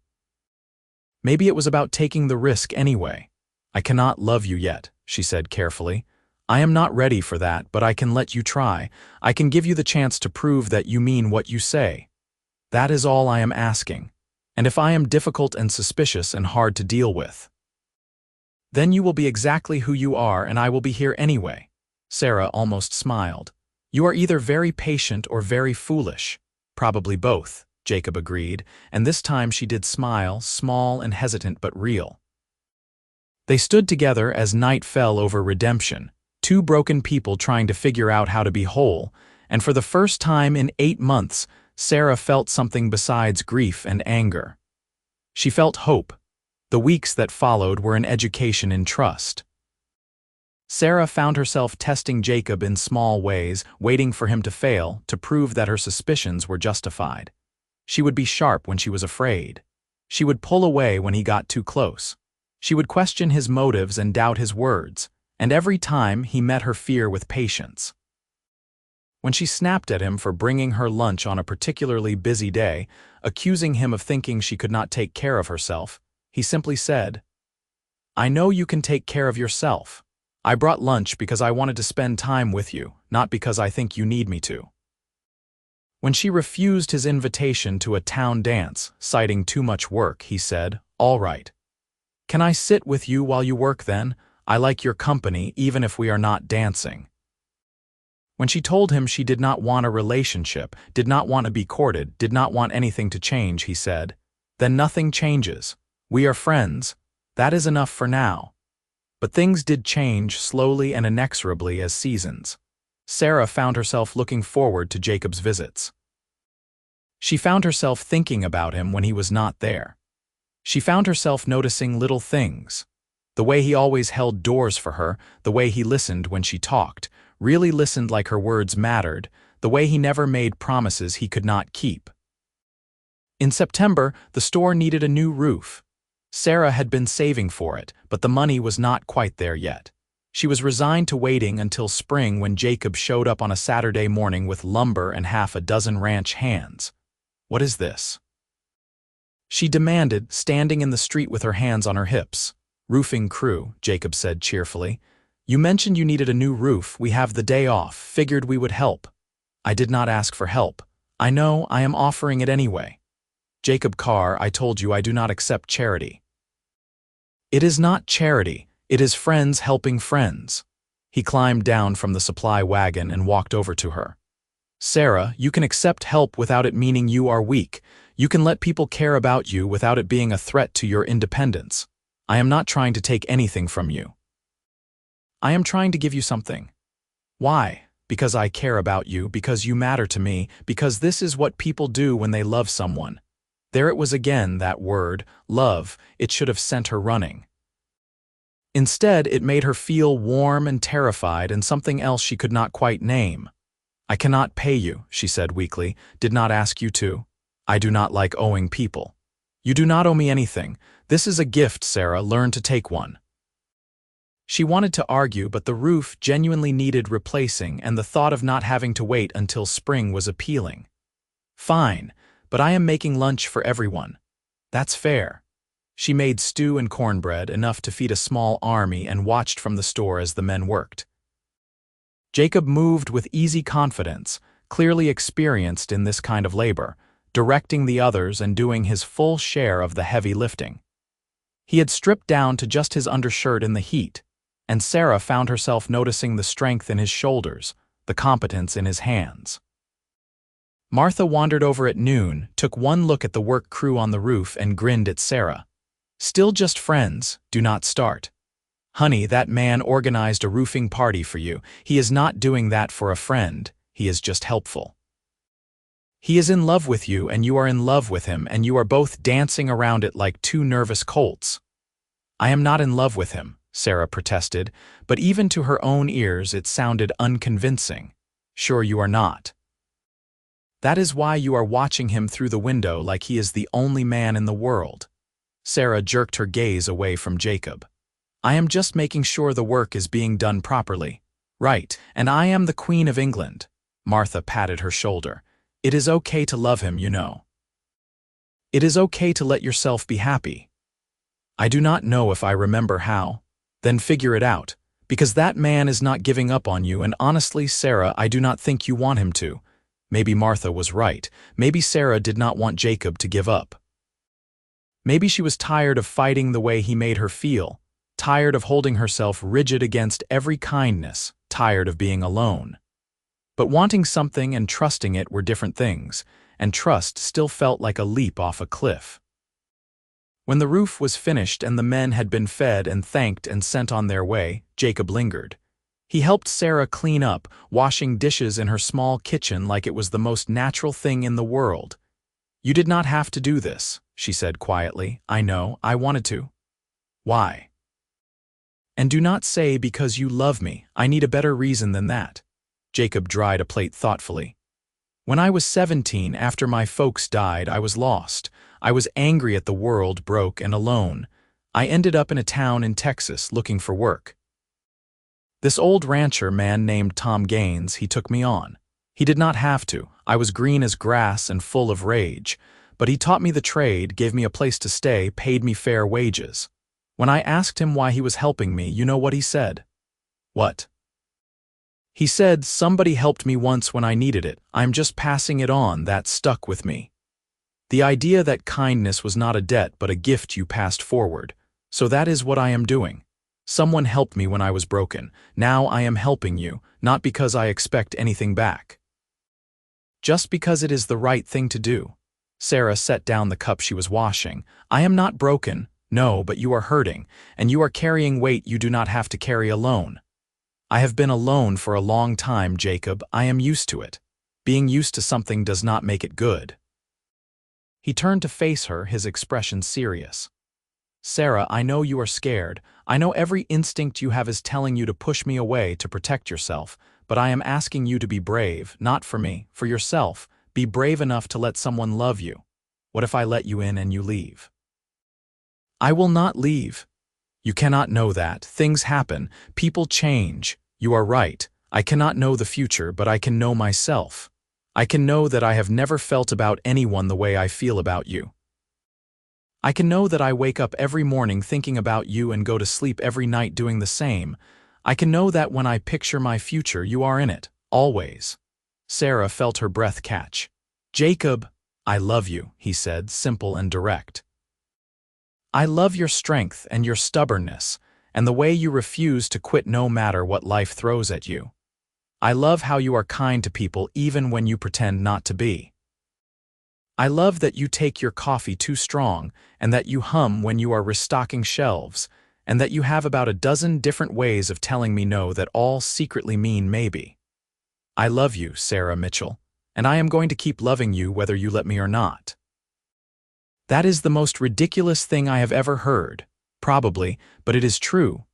Speaker 1: Maybe it was about taking the risk anyway. I cannot love you yet, she said carefully. I am not ready for that, but I can let you try. I can give you the chance to prove that you mean what you say. That is all I am asking. And if I am difficult and suspicious and hard to deal with, then you will be exactly who you are and I will be here anyway. Sarah almost smiled. You are either very patient or very foolish. Probably both, Jacob agreed, and this time she did smile, small and hesitant but real. They stood together as night fell over redemption, two broken people trying to figure out how to be whole, and for the first time in 8 months, Sarah felt something besides grief and anger. She felt hope. The weeks that followed were an education in trust. Sarah found herself testing Jacob in small ways, waiting for him to fail, to prove that her suspicions were justified. She would be sharp when she was afraid. She would pull away when he got too close. She would question his motives and doubt his words, and every time he met her fear with patience. When she snapped at him for bringing her lunch on a particularly busy day, accusing him of thinking she could not take care of herself, he simply said, I know you can take care of yourself. I brought lunch because I wanted to spend time with you, not because I think you need me to. When she refused his invitation to a town dance, citing too much work, he said, All right. Can I sit with you while you work then? I like your company even if we are not dancing. When she told him she did not want a relationship, did not want to be courted, did not want anything to change, he said, Then nothing changes. We are friends. That is enough for now. But things did change slowly and inexorably as seasons. Sarah found herself looking forward to Jacob's visits. She found herself thinking about him when he was not there. She found herself noticing little things. The way he always held doors for her, the way he listened when she talked, really listened like her words mattered, the way he never made promises he could not keep. In September, the store needed a new roof. Sarah had been saving for it, but the money was not quite there yet. She was resigned to waiting until spring when Jacob showed up on a Saturday morning with lumber and half a dozen ranch hands. What is this? She demanded, standing in the street with her hands on her hips. Roofing crew, Jacob said cheerfully. You mentioned you needed a new roof. We have the day off. Figured we would help. I did not ask for help. I know, I am offering it anyway. Jacob Carr, I told you I do not accept charity. It is not charity. It is friends helping friends. He climbed down from the supply wagon and walked over to her. Sarah, you can accept help without it meaning you are weak. You can let people care about you without it being a threat to your independence. I am not trying to take anything from you. I am trying to give you something. Why? Because I care about you, because you matter to me, because this is what people do when they love someone. There it was again, that word, love. It should have sent her running. Instead, it made her feel warm and terrified and something else she could not quite name. I cannot pay you, she said weakly. Did not ask you to. I do not like owing people. You do not owe me anything. This is a gift, Sarah. Learn to take one. She wanted to argue, but the roof genuinely needed replacing, and the thought of not having to wait until spring was appealing. Fine, but I am making lunch for everyone. That's fair. She made stew and cornbread, enough to feed a small army, and watched from the store as the men worked. Jacob moved with easy confidence, clearly experienced in this kind of labor, directing the others and doing his full share of the heavy lifting. He had stripped down to just his undershirt in the heat, and Sarah found herself noticing the strength in his shoulders, the competence in his hands. Martha wandered over at noon, took one look at the work crew on the roof, and grinned at Sarah. Still just friends, do not start. Honey, that man organized a roofing party for you. He is not doing that for a friend, he is just helpful. He is in love with you, and you are in love with him, and you are both dancing around it like two nervous colts. I am not in love with him, Sarah protested, but even to her own ears it sounded unconvincing. Sure you are not. That is why you are watching him through the window like he is the only man in the world. Sarah jerked her gaze away from Jacob. I am just making sure the work is being done properly. Right, and I am the Queen of England. Martha patted her shoulder. It is okay to love him, you know. It is okay to let yourself be happy. I do not know if I remember how. Then figure it out, because that man is not giving up on you, and honestly, Sarah, I do not think you want him to. Maybe Martha was right. Maybe Sarah did not want Jacob to give up. Maybe she was tired of fighting the way he made her feel, tired of holding herself rigid against every kindness, tired of being alone. But wanting something and trusting it were different things, and trust still felt like a leap off a cliff. When the roof was finished and the men had been fed and thanked and sent on their way, Jacob lingered. He helped Sarah clean up, washing dishes in her small kitchen like it was the most natural thing in the world. You did not have to do this, she said quietly. I know, I wanted to. Why? And do not say because you love me. I need a better reason than that. Jacob dried a plate thoughtfully. When I was 17, after my folks died, I was lost. I was angry at the world, broke and alone. I ended up in a town in Texas looking for work. This old rancher man named Tom Gaines, he took me on. He did not have to. I was green as grass and full of rage. But he taught me the trade, gave me a place to stay, paid me fair wages. When I asked him why he was helping me, you know what he said? What? He said, somebody helped me once when I needed it. I'm just passing it on. That stuck with me. The idea that kindness was not a debt but a gift you passed forward. So that is what I am doing. Someone helped me when I was broken. Now I am helping you, not because I expect anything back. Just because it is the right thing to do. Sarah set down the cup she was washing. I am not broken, no, but you are hurting, and you are carrying weight you do not have to carry alone. I have been alone for a long time, Jacob. I am used to it. Being used to something does not make it good. He turned to face her, his expression serious. Sarah, I know you are scared. I know every instinct you have is telling you to push me away to protect yourself, but I am asking you to be brave, not for me, for yourself. Be brave enough to let someone love you. What if I let you in and you leave? I will not leave. You cannot know that. Things happen. People change. You are right. I cannot know the future, but I can know myself. I can know that I have never felt about anyone the way I feel about you. I can know that I wake up every morning thinking about you and go to sleep every night doing the same. I can know that when I picture my future, you are in it, always. Sarah felt her breath catch. Jacob, I love you, he said, simple and direct. I love your strength and your stubbornness, and the way you refuse to quit no matter what life throws at you. I love how you are kind to people even when you pretend not to be. I love that you take your coffee too strong, and that you hum when you are restocking shelves, and that you have about a dozen different ways of telling me no that all secretly mean maybe. I love you, Sarah Mitchell, and I am going to keep loving you whether you let me or not. That is the most ridiculous thing I have ever heard, probably, but it is true.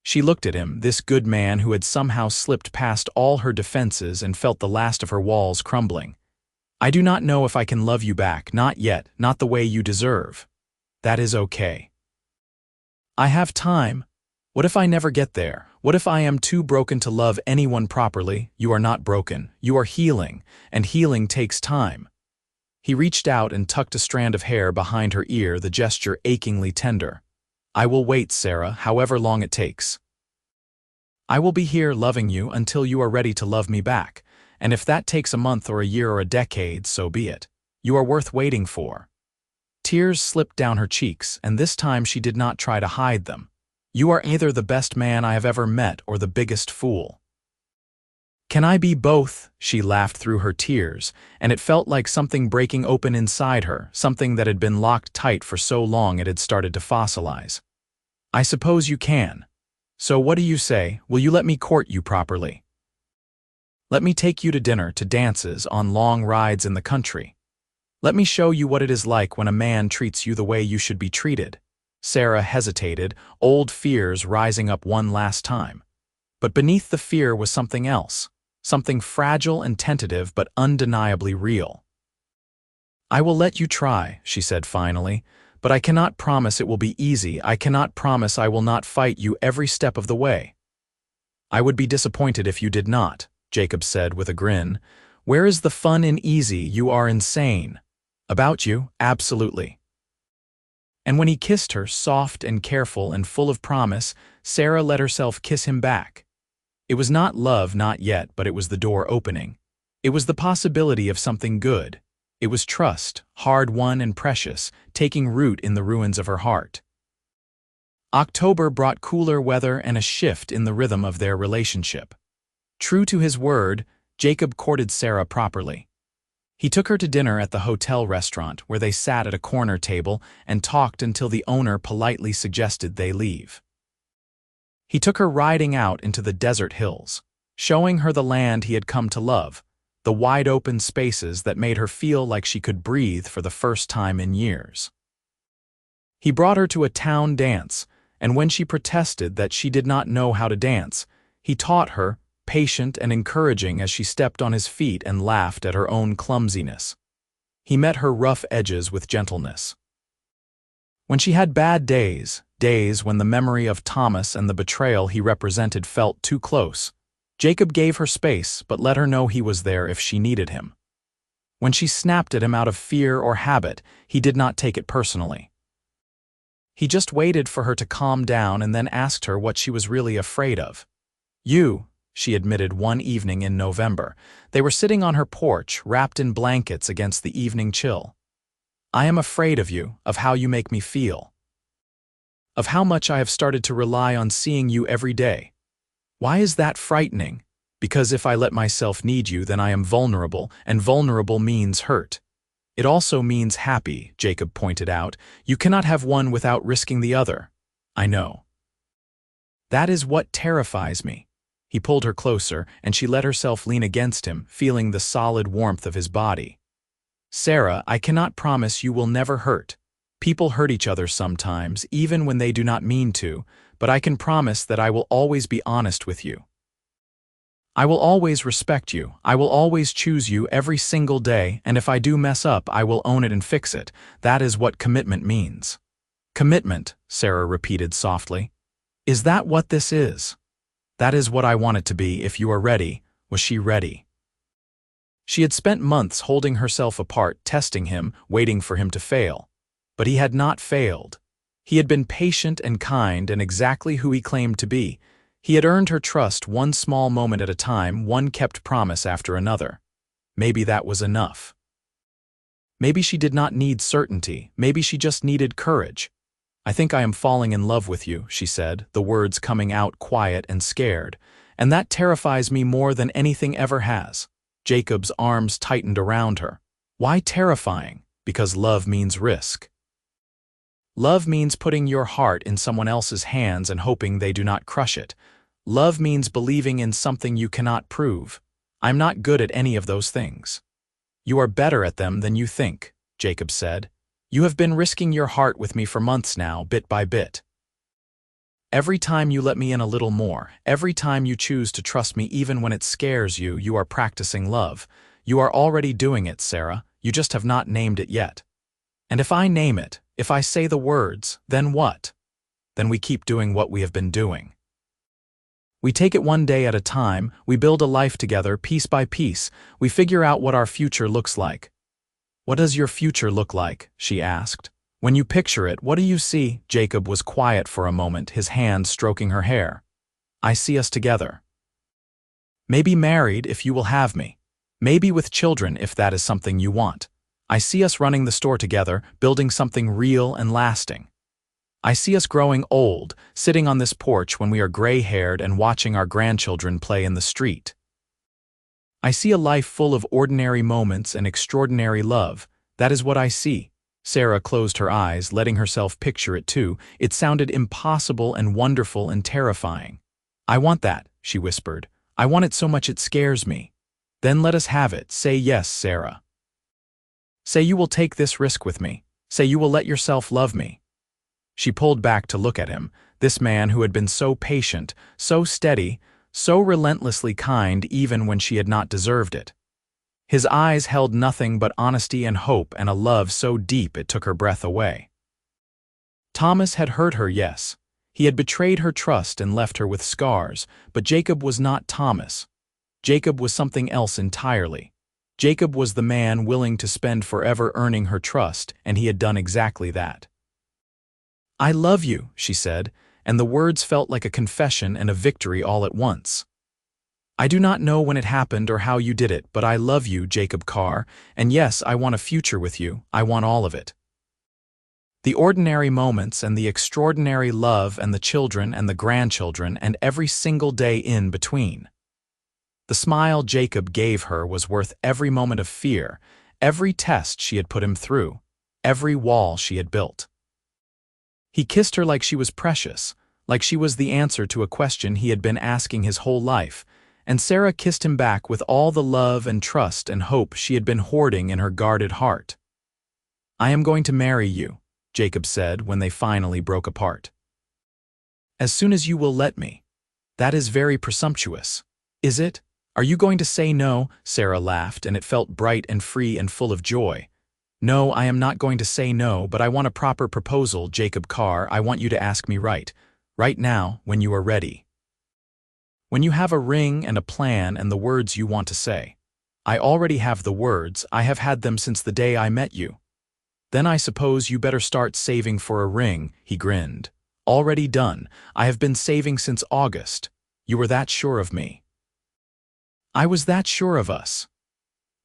Speaker 1: She looked at him, this good man who had somehow slipped past all her defenses and felt the last of her walls crumbling. I do not know if I can love you back, not yet, not the way you deserve. That is okay. I have time. What if I never get there? What if I am too broken to love anyone properly? You are not broken. You are healing, and healing takes time. He reached out and tucked a strand of hair behind her ear, the gesture achingly tender. I will wait, Sarah, however long it takes. I will be here loving you until you are ready to love me back, and if that takes a month or a year or a decade, so be it. You are worth waiting for. Tears slipped down her cheeks, and this time she did not try to hide them. You are either the best man I have ever met or the biggest fool. Can I be both? She laughed through her tears, and it felt like something breaking open inside her, something that had been locked tight for so long it had started to fossilize. I suppose you can. So what do you say? Will you let me court you properly? Let me take you to dinner, to dances, on long rides in the country. Let me show you what it is like when a man treats you the way you should be treated. Sarah hesitated, old fears rising up one last time. But beneath the fear was something else, something fragile and tentative but undeniably real. I will let you try, she said finally, but I cannot promise it will be easy. I cannot promise I will not fight you every step of the way. I would be disappointed if you did not, Jacob said with a grin. Where is the fun in easy? You are insane. About you, absolutely. And when he kissed her, soft and careful and full of promise, Sarah let herself kiss him back. It was not love, not yet, but it was the door opening. It was the possibility of something good. It was trust, hard-won and precious, taking root in the ruins of her heart. October brought cooler weather and a shift in the rhythm of their relationship. True to his word, Jacob courted Sarah properly. He took her to dinner at the hotel restaurant, where they sat at a corner table and talked until the owner politely suggested they leave. He took her riding out into the desert hills, showing her the land he had come to love, the wide-open spaces that made her feel like she could breathe for the first time in years. He brought her to a town dance, and when she protested that she did not know how to dance, he taught her, patient and encouraging as she stepped on his feet and laughed at her own clumsiness. He met her rough edges with gentleness. When she had bad days, days when the memory of Thomas and the betrayal he represented felt too close, Jacob gave her space but let her know he was there if she needed him. When she snapped at him out of fear or habit, he did not take it personally. He just waited for her to calm down and then asked her what she was really afraid of. You, she admitted one evening in November. They were sitting on her porch, wrapped in blankets against the evening chill. I am afraid of you, of how you make me feel. Of how much I have started to rely on seeing you every day. Why is that frightening? Because if I let myself need you, then I am vulnerable, and vulnerable means hurt. It also means happy, Jacob pointed out. You cannot have one without risking the other. I know. That is what terrifies me. He pulled her closer, and she let herself lean against him, feeling the solid warmth of his body. Sarah, I cannot promise you will never hurt. People hurt each other sometimes, even when they do not mean to, but I can promise that I will always be honest with you. I will always respect you. I will always choose you every single day, and if I do mess up, I will own it and fix it. That is what commitment means. Commitment, Sarah repeated softly. Is that what this is? That is what I want it to be. If you are ready. Was she ready? She had spent months holding herself apart, testing him, waiting for him to fail. But he had not failed. He had been patient and kind and exactly who he claimed to be. He had earned her trust one small moment at a time, one kept promise after another. Maybe that was enough. Maybe she did not need certainty. Maybe she just needed courage. I think I am falling in love with you, she said, the words coming out quiet and scared. And that terrifies me more than anything ever has. Jacob's arms tightened around her. Why terrifying? Because love means risk. Love means putting your heart in someone else's hands and hoping they do not crush it. Love means believing in something you cannot prove. I'm not good at any of those things. You are better at them than you think, Jacob said. You have been risking your heart with me for months now, bit by bit. Every time you let me in a little more, every time you choose to trust me even when it scares you, you are practicing love. You are already doing it, Sarah. You just have not named it yet. And if I name it, if I say the words, then what? Then we keep doing what we have been doing. We take it one day at a time, we build a life together, piece by piece, we figure out what our future looks like. What does your future look like? She asked. When you picture it, what do you see? Jacob was quiet for a moment, his hand stroking her hair. I see us together. Maybe married if you will have me. Maybe with children if that is something you want. I see us running the store together, building something real and lasting. I see us growing old, sitting on this porch when we are gray-haired and watching our grandchildren play in the street. I see a life full of ordinary moments and extraordinary love. That is what I see. Sarah closed her eyes, letting herself picture it too. It sounded impossible and wonderful and terrifying. I want that, she whispered. I want it so much it scares me. Then let us have it. Say yes, Sarah. Say you will take this risk with me. Say you will let yourself love me. She pulled back to look at him, this man who had been so patient, so steady, so relentlessly kind even when she had not deserved it. His eyes held nothing but honesty and hope and a love so deep it took her breath away. Thomas had hurt her, yes. He had betrayed her trust and left her with scars, but Jacob was not Thomas. Jacob was something else entirely. Jacob was the man willing to spend forever earning her trust, and he had done exactly that. I love you, she said, and the words felt like a confession and a victory all at once. I do not know when it happened or how you did it, but I love you, Jacob Carr, and yes, I want a future with you. I want all of it. The ordinary moments and the extraordinary love and the children and the grandchildren and every single day in between. The smile Jacob gave her was worth every moment of fear, every test she had put him through, every wall she had built. He kissed her like she was precious, like she was the answer to a question he had been asking his whole life, and Sarah kissed him back with all the love and trust and hope she had been hoarding in her guarded heart. I am going to marry you, Jacob said when they finally broke apart. As soon as you will let me. That is very presumptuous. Is it? Are you going to say no? Sarah laughed, and it felt bright and free and full of joy. No, I am not going to say no, but I want a proper proposal, Jacob Carr. I want you to ask me right now, when you are ready. When you have a ring and a plan and the words you want to say. I already have the words, I have had them since the day I met you. Then I suppose you better start saving for a ring, he grinned. Already done. I have been saving since August. You were that sure of me. I was that sure of us.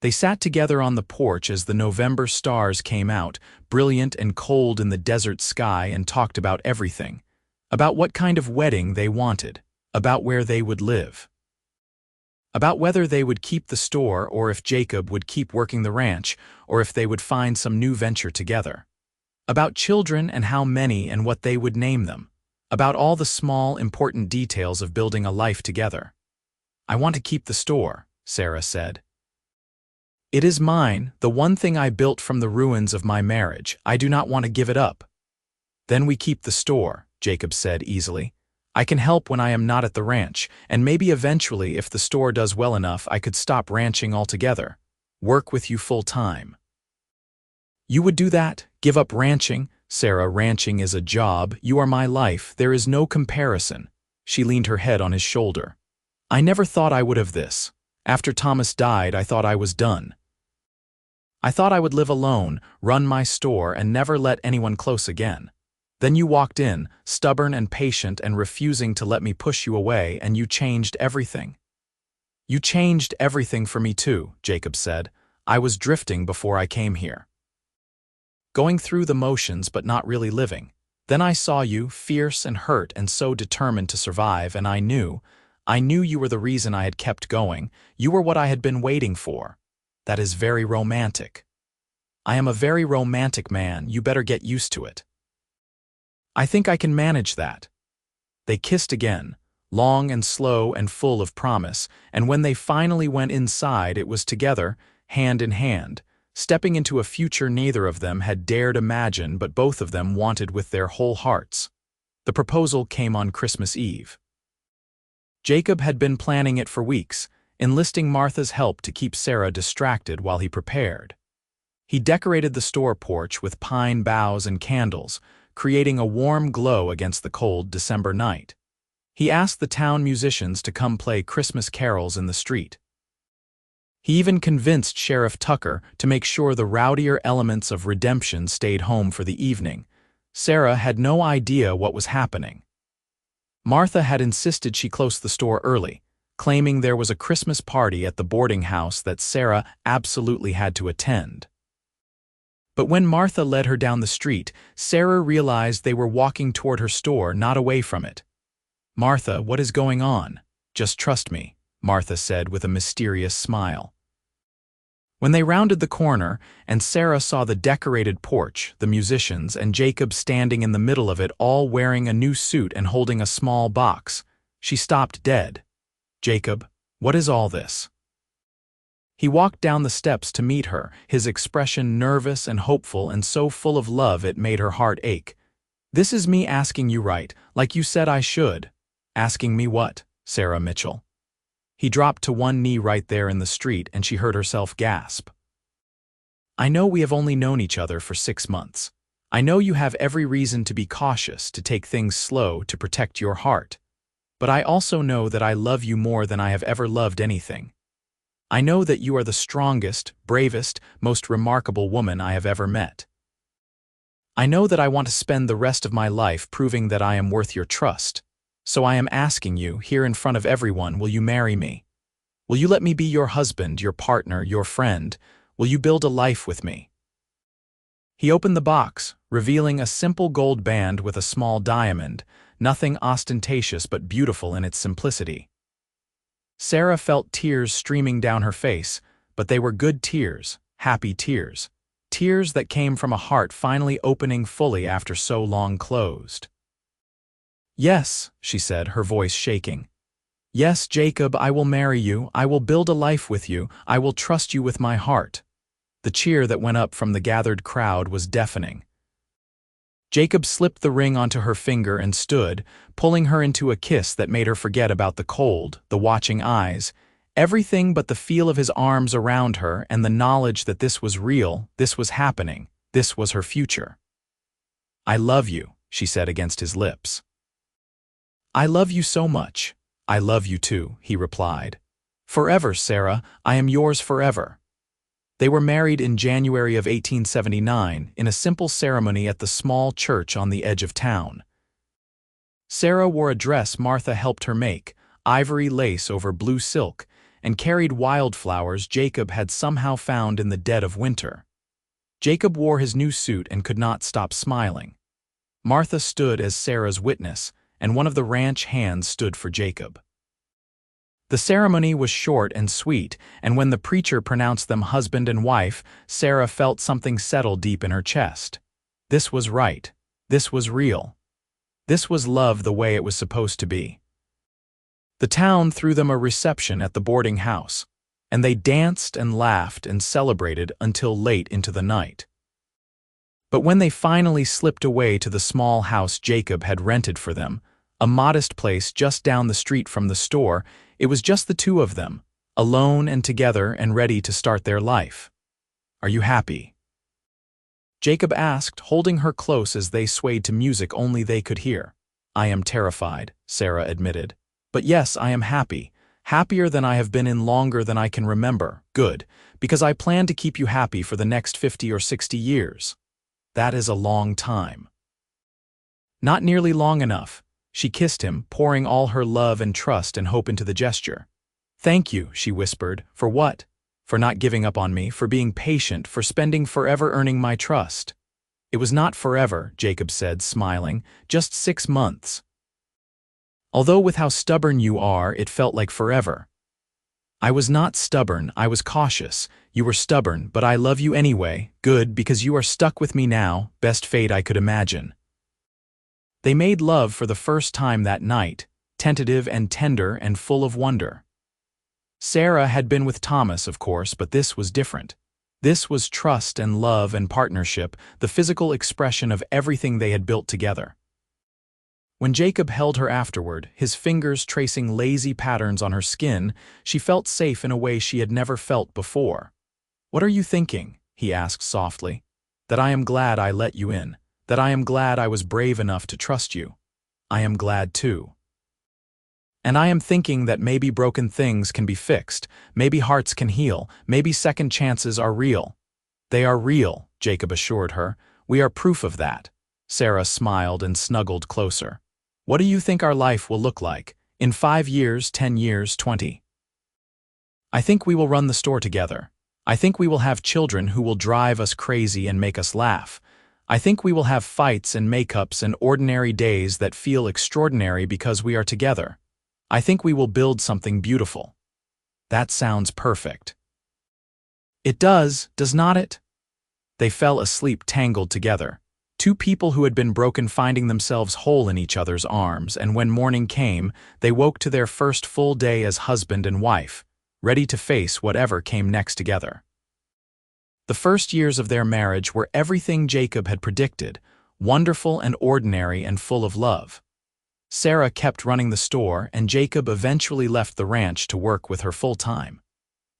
Speaker 1: They sat together on the porch as the November stars came out, brilliant and cold in the desert sky, and talked about everything. About what kind of wedding they wanted, about where they would live. About whether they would keep the store or if Jacob would keep working the ranch, or if they would find some new venture together. About children and how many and what they would name them. About all the small, important details of building a life together. I want to keep the store, Sarah said. It is mine, the one thing I built from the ruins of my marriage. I do not want to give it up. Then we keep the store, Jacob said easily. I can help when I am not at the ranch, and maybe eventually, if the store does well enough, I could stop ranching altogether. Work with you full-time. You would do that? Give up ranching? Sarah, ranching is a job. You are my life. There is no comparison. She leaned her head on his shoulder. I never thought I would have this. After Thomas died, I thought I was done. I thought I would live alone, run my store, and never let anyone close again. Then you walked in, stubborn and patient and refusing to let me push you away, and you changed everything. You changed everything for me too, Jacob said. I was drifting before I came here. Going through the motions but not really living. Then I saw you, fierce and hurt and so determined to survive, and I knew you were the reason I had kept going. You were what I had been waiting for. That is very romantic. I am a very romantic man. You better get used to it. I think I can manage that. They kissed again, long and slow and full of promise, and when they finally went inside, it was together, hand in hand, stepping into a future neither of them had dared imagine but both of them wanted with their whole hearts. The proposal came on Christmas Eve. Jacob had been planning it for weeks, enlisting Martha's help to keep Sarah distracted while he prepared. He decorated the store porch with pine boughs and candles, creating a warm glow against the cold December night. He asked the town musicians to come play Christmas carols in the street. He even convinced Sheriff Tucker to make sure the rowdier elements of redemption stayed home for the evening. Sarah had no idea what was happening. Martha had insisted she close the store early, claiming there was a Christmas party at the boarding house that Sarah absolutely had to attend. But when Martha led her down the street, Sarah realized they were walking toward her store, not away from it. "Martha, what is going on? Just trust me," Martha said with a mysterious smile. When they rounded the corner and Sarah saw the decorated porch, the musicians, and Jacob standing in the middle of it, all wearing a new suit and holding a small box, she stopped dead. "Jacob, what is all this?" He walked down the steps to meet her, his expression nervous and hopeful and so full of love it made her heart ache. "This is me asking you right, like you said I should." "Asking me what, Sarah Mitchell?" He dropped to one knee right there in the street and she heard herself gasp. "I know we have only known each other for 6 months. I know you have every reason to be cautious, to take things slow, to protect your heart. But I also know that I love you more than I have ever loved anything. I know that you are the strongest, bravest, most remarkable woman I have ever met. I know that I want to spend the rest of my life proving that I am worth your trust. So I am asking you, here in front of everyone, will you marry me? Will you let me be your husband, your partner, your friend? Will you build a life with me?" He opened the box, revealing a simple gold band with a small diamond, nothing ostentatious but beautiful in its simplicity. Sarah felt tears streaming down her face, but they were good tears, happy tears, tears that came from a heart finally opening fully after so long closed. "Yes," she said, her voice shaking. "Yes, Jacob, I will marry you. I will build a life with you. I will trust you with my heart." The cheer that went up from the gathered crowd was deafening. Jacob slipped the ring onto her finger and stood, pulling her into a kiss that made her forget about the cold, the watching eyes, everything but the feel of his arms around her and the knowledge that this was real, this was happening, this was her future. "I love you," she said against his lips. "I love you so much." "I love you too," he replied. "Forever, Sarah, I am yours forever." They were married in January of 1879 in a simple ceremony at the small church on the edge of town. Sarah wore a dress Martha helped her make, ivory lace over blue silk, and carried wildflowers Jacob had somehow found in the dead of winter. Jacob wore his new suit and could not stop smiling. Martha stood as Sarah's witness, and one of the ranch hands stood for Jacob. The ceremony was short and sweet, and when the preacher pronounced them husband and wife, Sarah felt something settle deep in her chest. This was right. This was real. This was love the way it was supposed to be. The town threw them a reception at the boarding house, and they danced and laughed and celebrated until late into the night. But when they finally slipped away to the small house Jacob had rented for them, a modest place just down the street from the store, it was just the two of them, alone and together and ready to start their life. "Are you happy?" Jacob asked, holding her close as they swayed to music only they could hear. "I am terrified," Sarah admitted. "But yes, I am happy. Happier than I have been in longer than I can remember. Good, because I plan to keep you happy for the next 50 or 60 years. That is a long time." "Not nearly long enough." She kissed him, pouring all her love and trust and hope into the gesture. "Thank you," she whispered. "For what? For not giving up on me, for being patient, for spending forever earning my trust." "It was not forever," Jacob said, smiling, "just 6 months. Although with how stubborn you are, it felt like forever." "I was not stubborn, I was cautious. You were stubborn, but I love you anyway. Good, because you are stuck with me now, best fate I could imagine." They made love for the first time that night, tentative and tender and full of wonder. Sarah had been with Thomas, of course, but this was different. This was trust and love and partnership, the physical expression of everything they had built together. When Jacob held her afterward, his fingers tracing lazy patterns on her skin, she felt safe in a way she had never felt before. "What are you thinking?" he asked softly. "That I am glad I let you in. That I am glad I was brave enough to trust you. I am glad too. And I am thinking that maybe broken things can be fixed, maybe hearts can heal, maybe second chances are real." "They are real," Jacob assured her. "We are proof of that." Sarah smiled and snuggled closer. "What do you think our life will look like? In 5 years, 10 years, 20? I think we will run the store together. I think we will have children who will drive us crazy and make us laugh. I think we will have fights and makeups and ordinary days that feel extraordinary because we are together. I think we will build something beautiful." "That sounds perfect." "It does not it?" They fell asleep tangled together. Two people who had been broken finding themselves whole in each other's arms, and when morning came, they woke to their first full day as husband and wife, ready to face whatever came next together. The first years of their marriage were everything Jacob had predicted, wonderful and ordinary and full of love. Sarah kept running the store, and Jacob eventually left the ranch to work with her full-time.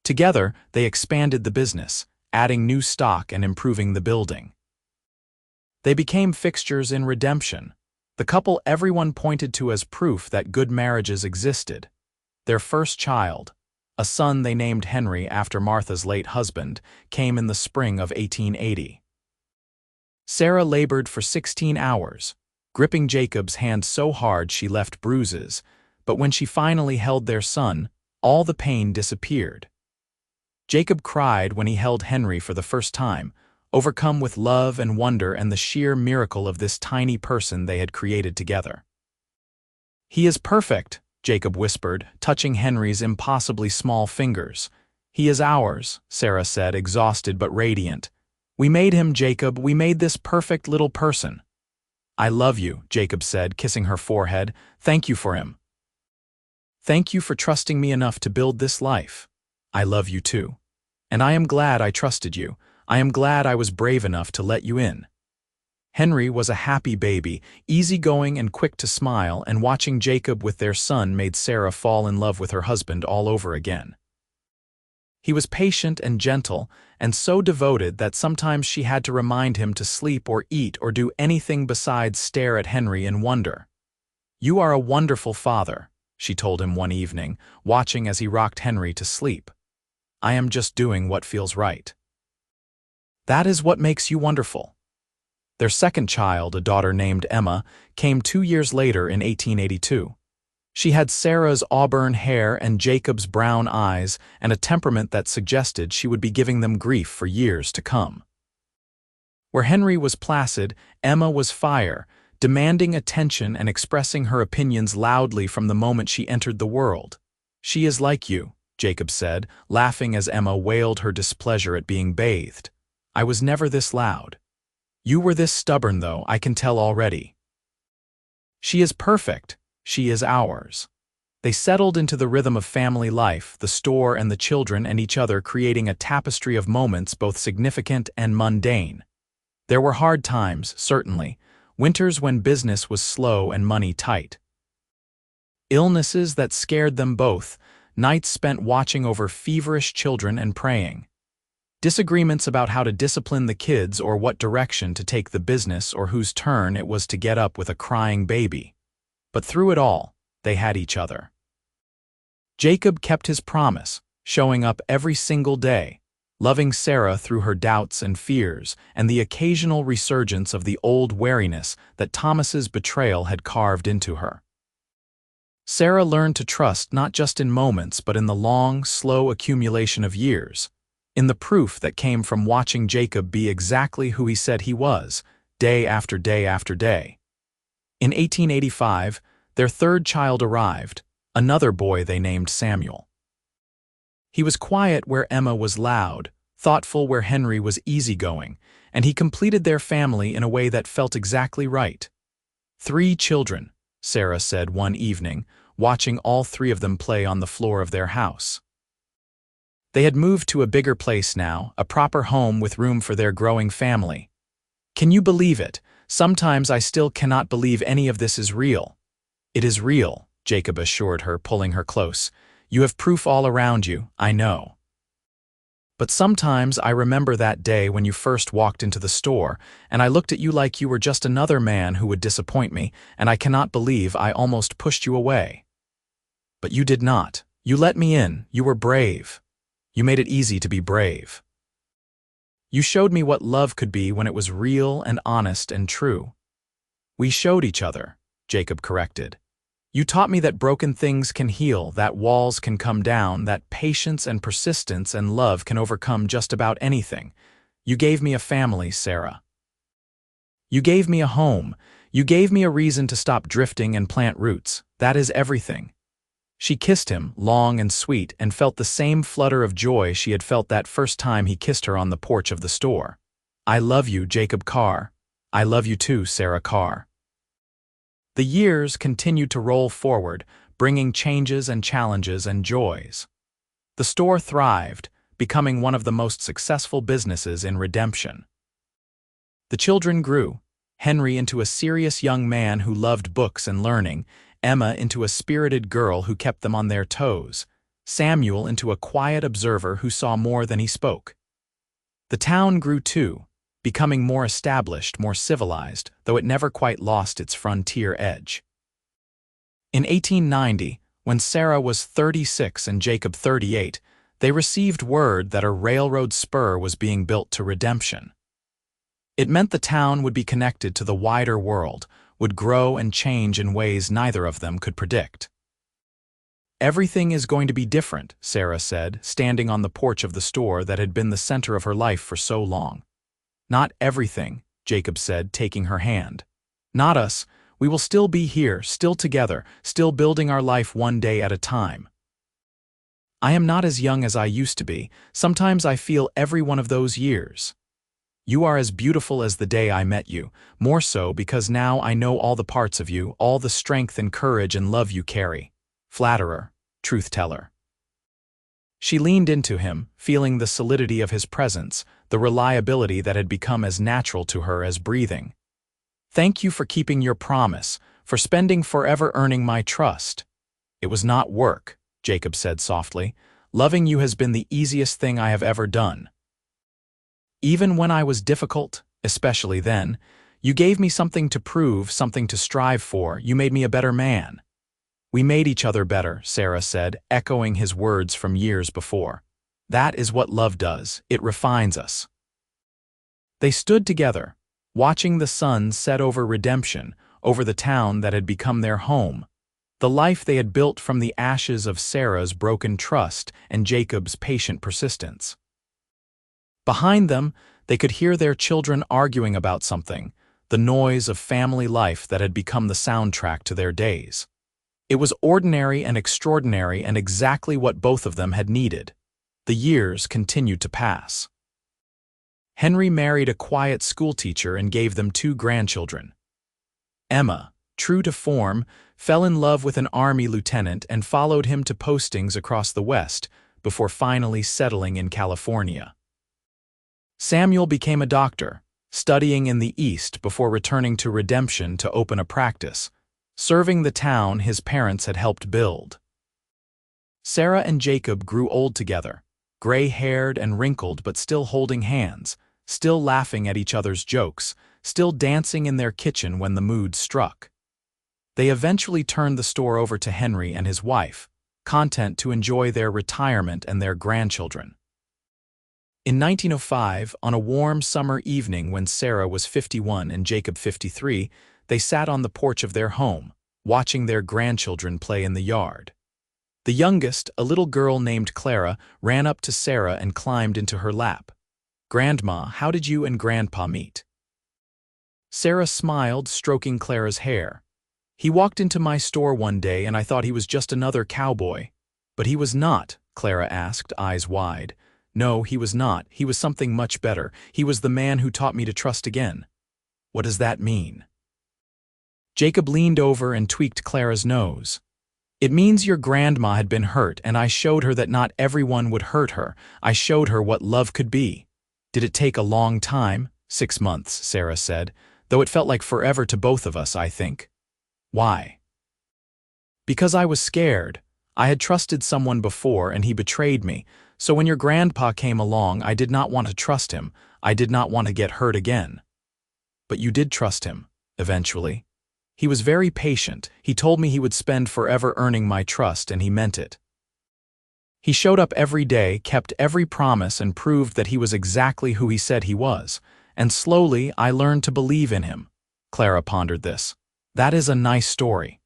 Speaker 1: Together, they expanded the business, adding new stock and improving the building. They became fixtures in redemption, the couple everyone pointed to as proof that good marriages existed. Their first child, a son they named Henry after Martha's late husband, came in the spring of 1880. Sarah labored for 16 hours, gripping Jacob's hand so hard she left bruises, but when she finally held their son, all the pain disappeared. Jacob cried when he held Henry for the first time, overcome with love and wonder and the sheer miracle of this tiny person they had created together. "He is perfect," Jacob whispered, touching Henry's impossibly small fingers. "He is ours," Sarah said, exhausted but radiant. "We made him, Jacob. We made this perfect little person." "I love you," Jacob said, kissing her forehead. "Thank you for him. Thank you for trusting me enough to build this life. I love you too. And I am glad I trusted you. I am glad I was brave enough to let you in." Henry was a happy baby, easygoing and quick to smile, and watching Jacob with their son made Sarah fall in love with her husband all over again. He was patient and gentle, and so devoted that sometimes she had to remind him to sleep or eat or do anything besides stare at Henry in wonder. "You are a wonderful father," she told him one evening, watching as he rocked Henry to sleep. "I am just doing what feels right." "That is what makes you wonderful." Their second child, a daughter named Emma, came 2 years later in 1882. She had Sarah's auburn hair and Jacob's brown eyes and a temperament that suggested she would be giving them grief for years to come. Where Henry was placid, Emma was fire, demanding attention and expressing her opinions loudly from the moment she entered the world. "She is like you," Jacob said, laughing as Emma wailed her displeasure at being bathed. "I was never this loud. You were this stubborn, though, I can tell already." "She is perfect. She is ours." They settled into the rhythm of family life, the store and the children and each other, creating a tapestry of moments both significant and mundane. There were hard times, certainly, winters when business was slow and money tight. Illnesses that scared them both, nights spent watching over feverish children and praying. Disagreements about how to discipline the kids or what direction to take the business or whose turn it was to get up with a crying baby. But through it all, they had each other. Jacob kept his promise, showing up every single day, loving Sarah through her doubts and fears and the occasional resurgence of the old wariness that Thomas's betrayal had carved into her. Sarah learned to trust not just in moments but in the long, slow accumulation of years, in the proof that came from watching Jacob be exactly who he said he was, day after day after day. In 1885, their third child arrived, another boy they named Samuel. He was quiet where Emma was loud, thoughtful where Henry was easygoing, and he completed their family in a way that felt exactly right. 3 children, Sarah said one evening, watching all 3 of them play on the floor of their house. They had moved to a bigger place now, a proper home with room for their growing family. "Can you believe it?" Sometimes I still cannot believe any of this is real." "It is real," Jacob assured her, pulling her close. "You have proof all around you, I know. But sometimes I remember that day when you first walked into the store, and I looked at you like you were just another man who would disappoint me, and I cannot believe I almost pushed you away. But you did not. You let me in. You were brave. You made it easy to be brave. You showed me what love could be when it was real and honest and true." "We showed each other," Jacob corrected. "You taught me that broken things can heal, that walls can come down, that patience and persistence and love can overcome just about anything. You gave me a family, Sarah. You gave me a home. You gave me a reason to stop drifting and plant roots. That is everything." She kissed him, long and sweet, and felt the same flutter of joy she had felt that first time he kissed her on the porch of the store. "I love you, Jacob Carr. I love you too, Sarah Carr." The years continued to roll forward, bringing changes and challenges and joys. The store thrived, becoming one of the most successful businesses in Redemption. The children grew, Henry into a serious young man who loved books and learning, Emma into a spirited girl who kept them on their toes, Samuel into a quiet observer who saw more than he spoke. The town grew too, becoming more established, more civilized, though it never quite lost its frontier edge. In 1890, when Sarah was 36 and Jacob 38, they received word that a railroad spur was being built to Redemption. It meant the town would be connected to the wider world, would grow and change in ways neither of them could predict. "Everything is going to be different," Sarah said, standing on the porch of the store that had been the center of her life for so long. "Not everything," Jacob said, taking her hand. "Not us. We will still be here, still together, still building our life one day at a time. I am not as young as I used to be. Sometimes I feel every one of those years. You are as beautiful as the day I met you, more so because now I know all the parts of you, all the strength and courage and love you carry. Flatterer, truth-teller." She leaned into him, feeling the solidity of his presence, the reliability that had become as natural to her as breathing. "Thank you for keeping your promise, for spending forever earning my trust." "It was not work," Jacob said softly. "Loving you has been the easiest thing I have ever done. Even when I was difficult, especially then, you gave me something to prove, something to strive for. You made me a better man." "We made each other better," Sarah said, echoing his words from years before. "That is what love does. It refines us." They stood together, watching the sun set over Redemption, over the town that had become their home, the life they had built from the ashes of Sarah's broken trust and Jacob's patient persistence. Behind them, they could hear their children arguing about something, the noise of family life that had become the soundtrack to their days. It was ordinary and extraordinary and exactly what both of them had needed. The years continued to pass. Henry married a quiet schoolteacher and gave them 2 grandchildren. Emma, true to form, fell in love with an army lieutenant and followed him to postings across the West before finally settling in California. Samuel became a doctor, studying in the East before returning to Redemption to open a practice, serving the town his parents had helped build. Sarah and Jacob grew old together, gray-haired and wrinkled but still holding hands, still laughing at each other's jokes, still dancing in their kitchen when the mood struck. They eventually turned the store over to Henry and his wife, content to enjoy their retirement and their grandchildren. In 1905, on a warm summer evening when Sarah was 51 and Jacob 53, they sat on the porch of their home, watching their grandchildren play in the yard. The youngest, a little girl named Clara, ran up to Sarah and climbed into her lap. "Grandma, how did you and Grandpa meet?" Sarah smiled, stroking Clara's hair. "He walked into my store one day and I thought he was just another cowboy." "But he was not," Clara asked, eyes wide. "No, he was not. He was something much better. He was the man who taught me to trust again." "What does that mean?" Jacob leaned over and tweaked Clara's nose. "It means your grandma had been hurt, and I showed her that not everyone would hurt her. I showed her what love could be." "Did it take a long time?" 6 months, Sarah said. though it felt like forever to both of us, I think. Why? Because I was scared. I had trusted someone before and he betrayed me, so when your grandpa came along, I did not want to trust him. I did not want to get hurt again. But you did trust him, eventually. He was very patient. He told me he would spend forever earning my trust, and he meant it. He showed up every day, kept every promise, and proved that he was exactly who he said he was. And slowly, I learned to believe in him. Clara pondered this. That is a nice story.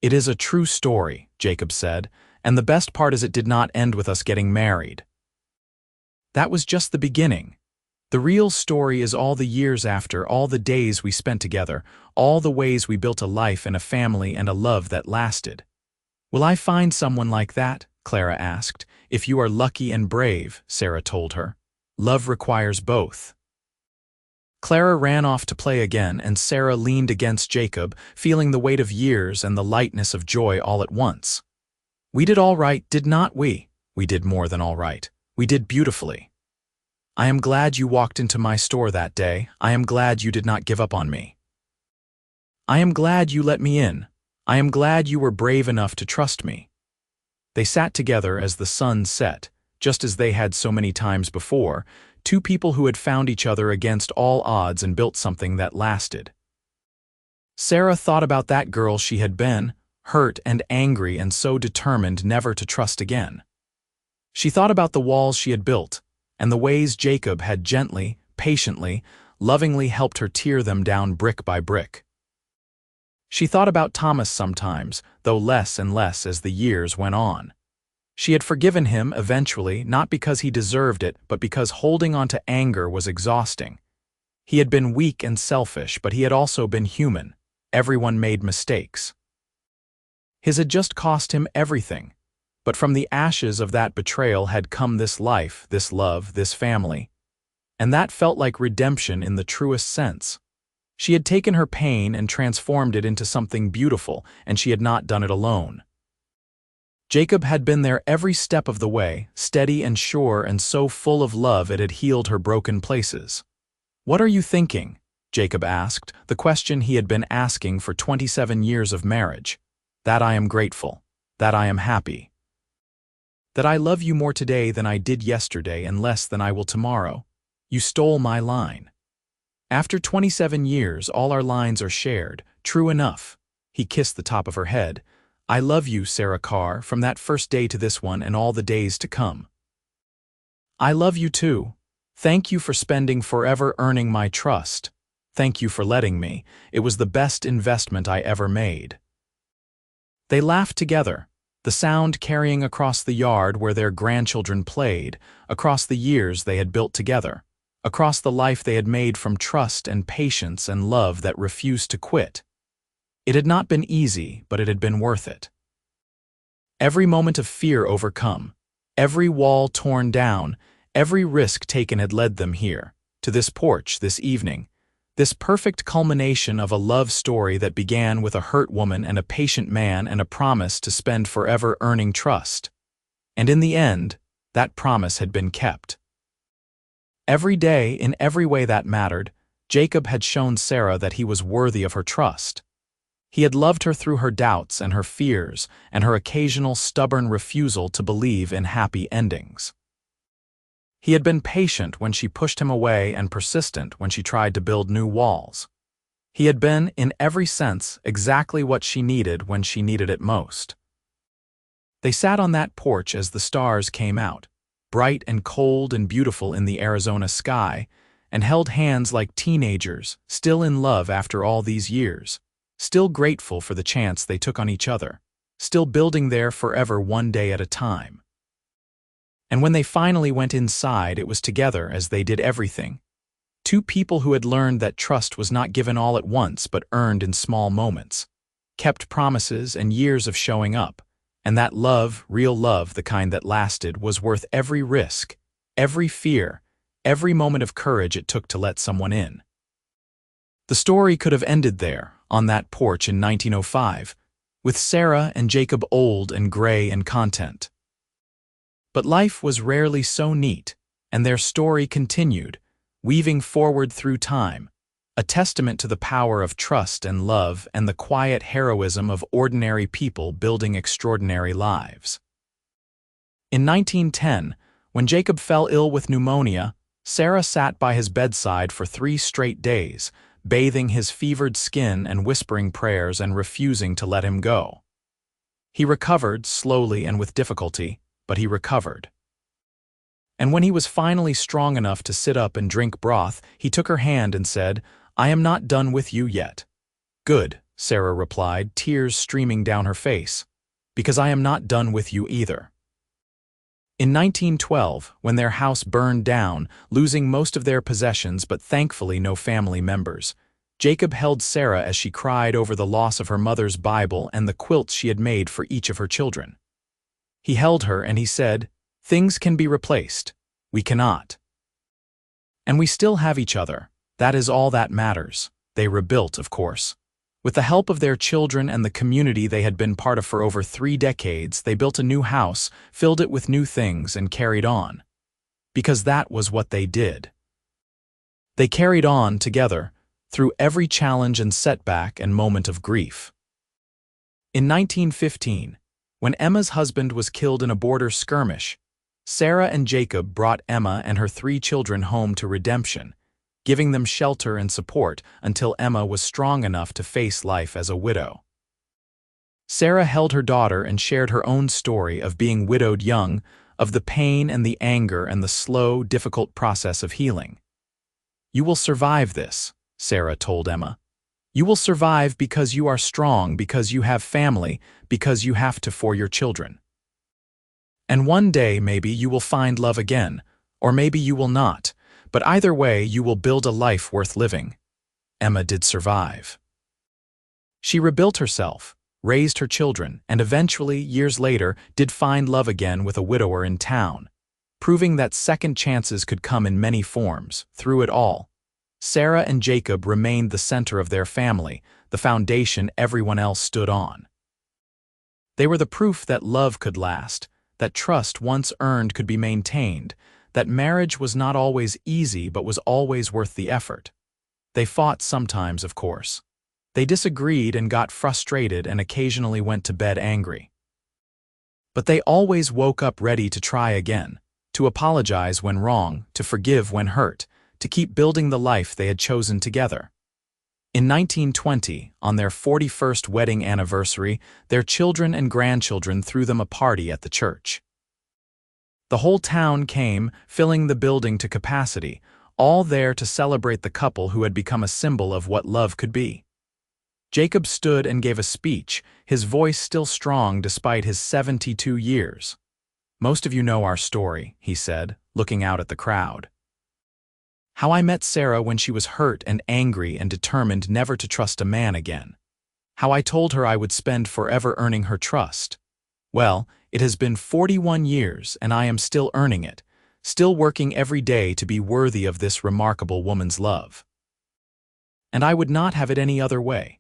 Speaker 1: It is a true story, Jacob said, and the best part is it did not end with us getting married. That was just the beginning. The real story is all the years after, all the days we spent together, all the ways we built a life and a family and a love that lasted. Will I find someone like that? Clara asked. If you are lucky and brave, Sarah told her. Love requires both. Clara ran off to play again, and Sarah leaned against Jacob, feeling the weight of years and the lightness of joy all at once. We did all right, did not we? We did more than all right. We did beautifully. I am glad you walked into my store that day. I am glad you did not give up on me. I am glad you let me in. I am glad you were brave enough to trust me. They sat together as the sun set, just as they had so many times before, two people who had found each other against all odds and built something that lasted. Sarah thought about that girl she had been, hurt and angry and so determined never to trust again. She thought about the walls she had built, and the ways Jacob had gently, patiently, lovingly helped her tear them down brick by brick. She thought about Thomas sometimes, though less and less as the years went on. She had forgiven him eventually, not because he deserved it, but because holding on to anger was exhausting. He had been weak and selfish, but he had also been human. Everyone made mistakes. His had just cost him everything. But from the ashes of that betrayal had come this life, this love, this family. And that felt like redemption in the truest sense. She had taken her pain and transformed it into something beautiful, and she had not done it alone. Jacob had been there every step of the way, steady and sure and so full of love it had healed her broken places. What are you thinking? Jacob asked, the question he had been asking for 27 years of marriage. That I am grateful. That I am happy. That I love you more today than I did yesterday and less than I will tomorrow. You stole my line. After 27 years, all our lines are shared. True enough. He kissed the top of her head. I love you, Sarah Carr, from that first day to this one and all the days to come. I love you too. Thank you for spending forever earning my trust. Thank you for letting me. It was the best investment I ever made. They laughed together. The sound carrying across the yard where their grandchildren played, across the years they had built together, across the life they had made from trust and patience and love that refused to quit. It had not been easy, but it had been worth it. Every moment of fear overcome, every wall torn down, every risk taken had led them here, to this porch this evening, this perfect culmination of a love story that began with a hurt woman and a patient man and a promise to spend forever earning trust. And in the end, that promise had been kept. Every day, in every way that mattered, Jacob had shown Sarah that he was worthy of her trust. He had loved her through her doubts and her fears and her occasional stubborn refusal to believe in happy endings. He had been patient when she pushed him away and persistent when she tried to build new walls. He had been, in every sense, exactly what she needed when she needed it most. They sat on that porch as the stars came out, bright and cold and beautiful in the Arizona sky, and held hands like teenagers, still in love after all these years, still grateful for the chance they took on each other, still building there forever one day at a time. And when they finally went inside, it was together as they did everything. Two people who had learned that trust was not given all at once but earned in small moments, kept promises and years of showing up, and that love, real love, the kind that lasted, was worth every risk, every fear, every moment of courage it took to let someone in. The story could have ended there, on that porch in 1905, with Sarah and Jacob old and gray and content. But life was rarely so neat, and their story continued, weaving forward through time, a testament to the power of trust and love and the quiet heroism of ordinary people building extraordinary lives. In 1910, when Jacob fell ill with pneumonia, Sarah sat by his bedside for 3 straight days, bathing his fevered skin and whispering prayers and refusing to let him go. He recovered, slowly and with difficulty, but he recovered. And when he was finally strong enough to sit up and drink broth, he took her hand and said, "I am not done with you yet." "Good," Sarah replied, tears streaming down her face, "because I am not done with you either." In 1912, when their house burned down, losing most of their possessions but thankfully no family members, Jacob held Sarah as she cried over the loss of her mother's Bible and the quilts she had made for each of her children. He held her and he said, "Things can be replaced. We cannot. And we still have each other. That is all that matters." They rebuilt, of course. With the help of their children and the community they had been part of for over 3 decades, they built a new house, filled it with new things, and carried on. Because that was what they did. They carried on together, through every challenge and setback and moment of grief. In 1915, when Emma's husband was killed in a border skirmish, Sarah and Jacob brought Emma and her 3 children home to redemption, giving them shelter and support until Emma was strong enough to face life as a widow. Sarah held her daughter and shared her own story of being widowed young, of the pain and the anger and the slow, difficult process of healing. "You will survive this," Sarah told Emma. "You will survive because you are strong, because you have family, because you have to for your children. And one day, maybe, you will find love again, or maybe you will not. But either way, you will build a life worth living." Emma did survive. She rebuilt herself, raised her children, and eventually, years later, did find love again with a widower in town, proving that second chances could come in many forms. Through it all, Sarah and Jacob remained the center of their family, the foundation everyone else stood on. They were the proof that love could last, that trust once earned could be maintained, that marriage was not always easy but was always worth the effort. They fought sometimes, of course. They disagreed and got frustrated and occasionally went to bed angry. But they always woke up ready to try again, to apologize when wrong, to forgive when hurt, to keep building the life they had chosen together. In 1920, on their 41st wedding anniversary, their children and grandchildren threw them a party at the church. The whole town came, filling the building to capacity, all there to celebrate the couple who had become a symbol of what love could be. Jacob stood and gave a speech, his voice still strong despite his 72 years. "Most of you know our story," he said, looking out at the crowd. "How I met Sarah when she was hurt and angry and determined never to trust a man again. How I told her I would spend forever earning her trust. Well, it has been 41 years and I am still earning it, still working every day to be worthy of this remarkable woman's love. And I would not have it any other way."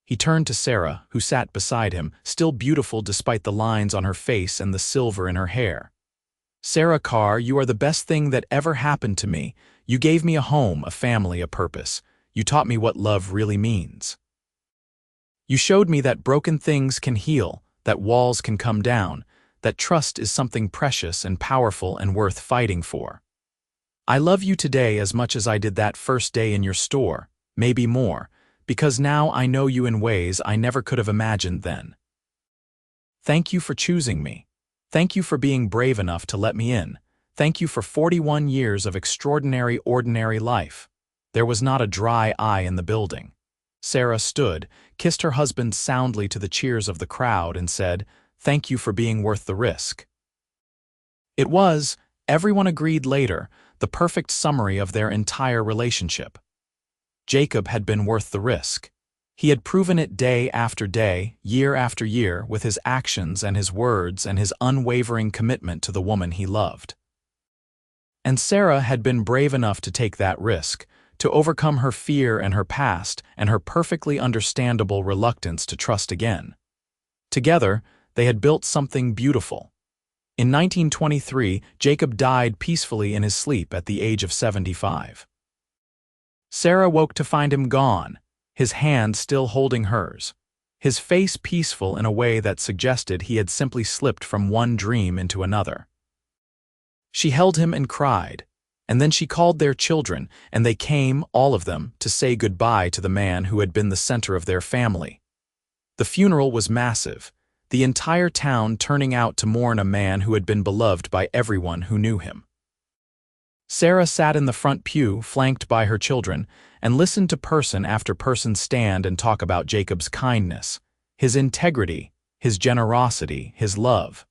Speaker 1: He turned to Sarah, who sat beside him, still beautiful despite the lines on her face and the silver in her hair. "Sarah Carr, you are the best thing that ever happened to me. You gave me a home, a family, a purpose. You taught me what love really means. You showed me that broken things can heal, that walls can come down, that trust is something precious and powerful and worth fighting for. I love you today as much as I did that first day in your store, maybe more, because now I know you in ways I never could have imagined then. Thank you for choosing me. Thank you for being brave enough to let me in. Thank you for 41 years of extraordinary, ordinary life." There was not a dry eye in the building. Sarah stood, kissed her husband soundly to the cheers of the crowd, and said, "Thank you for being worth the risk." It was, everyone agreed later, the perfect summary of their entire relationship. Jacob had been worth the risk. He had proven it day after day, year after year, with his actions and his words and his unwavering commitment to the woman he loved. And Sarah had been brave enough to take that risk, to overcome her fear and her past and her perfectly understandable reluctance to trust again. Together, they had built something beautiful. In 1923, Jacob died peacefully in his sleep at the age of 75. Sarah woke to find him gone, his hand still holding hers, his face peaceful in a way that suggested he had simply slipped from one dream into another. She held him and cried, and then she called their children, and they came, all of them, to say goodbye to the man who had been the center of their family. The funeral was massive, the entire town turning out to mourn a man who had been beloved by everyone who knew him. Sarah sat in the front pew, flanked by her children, and listened to person after person stand and talk about Jacob's kindness, his integrity, his generosity, his love.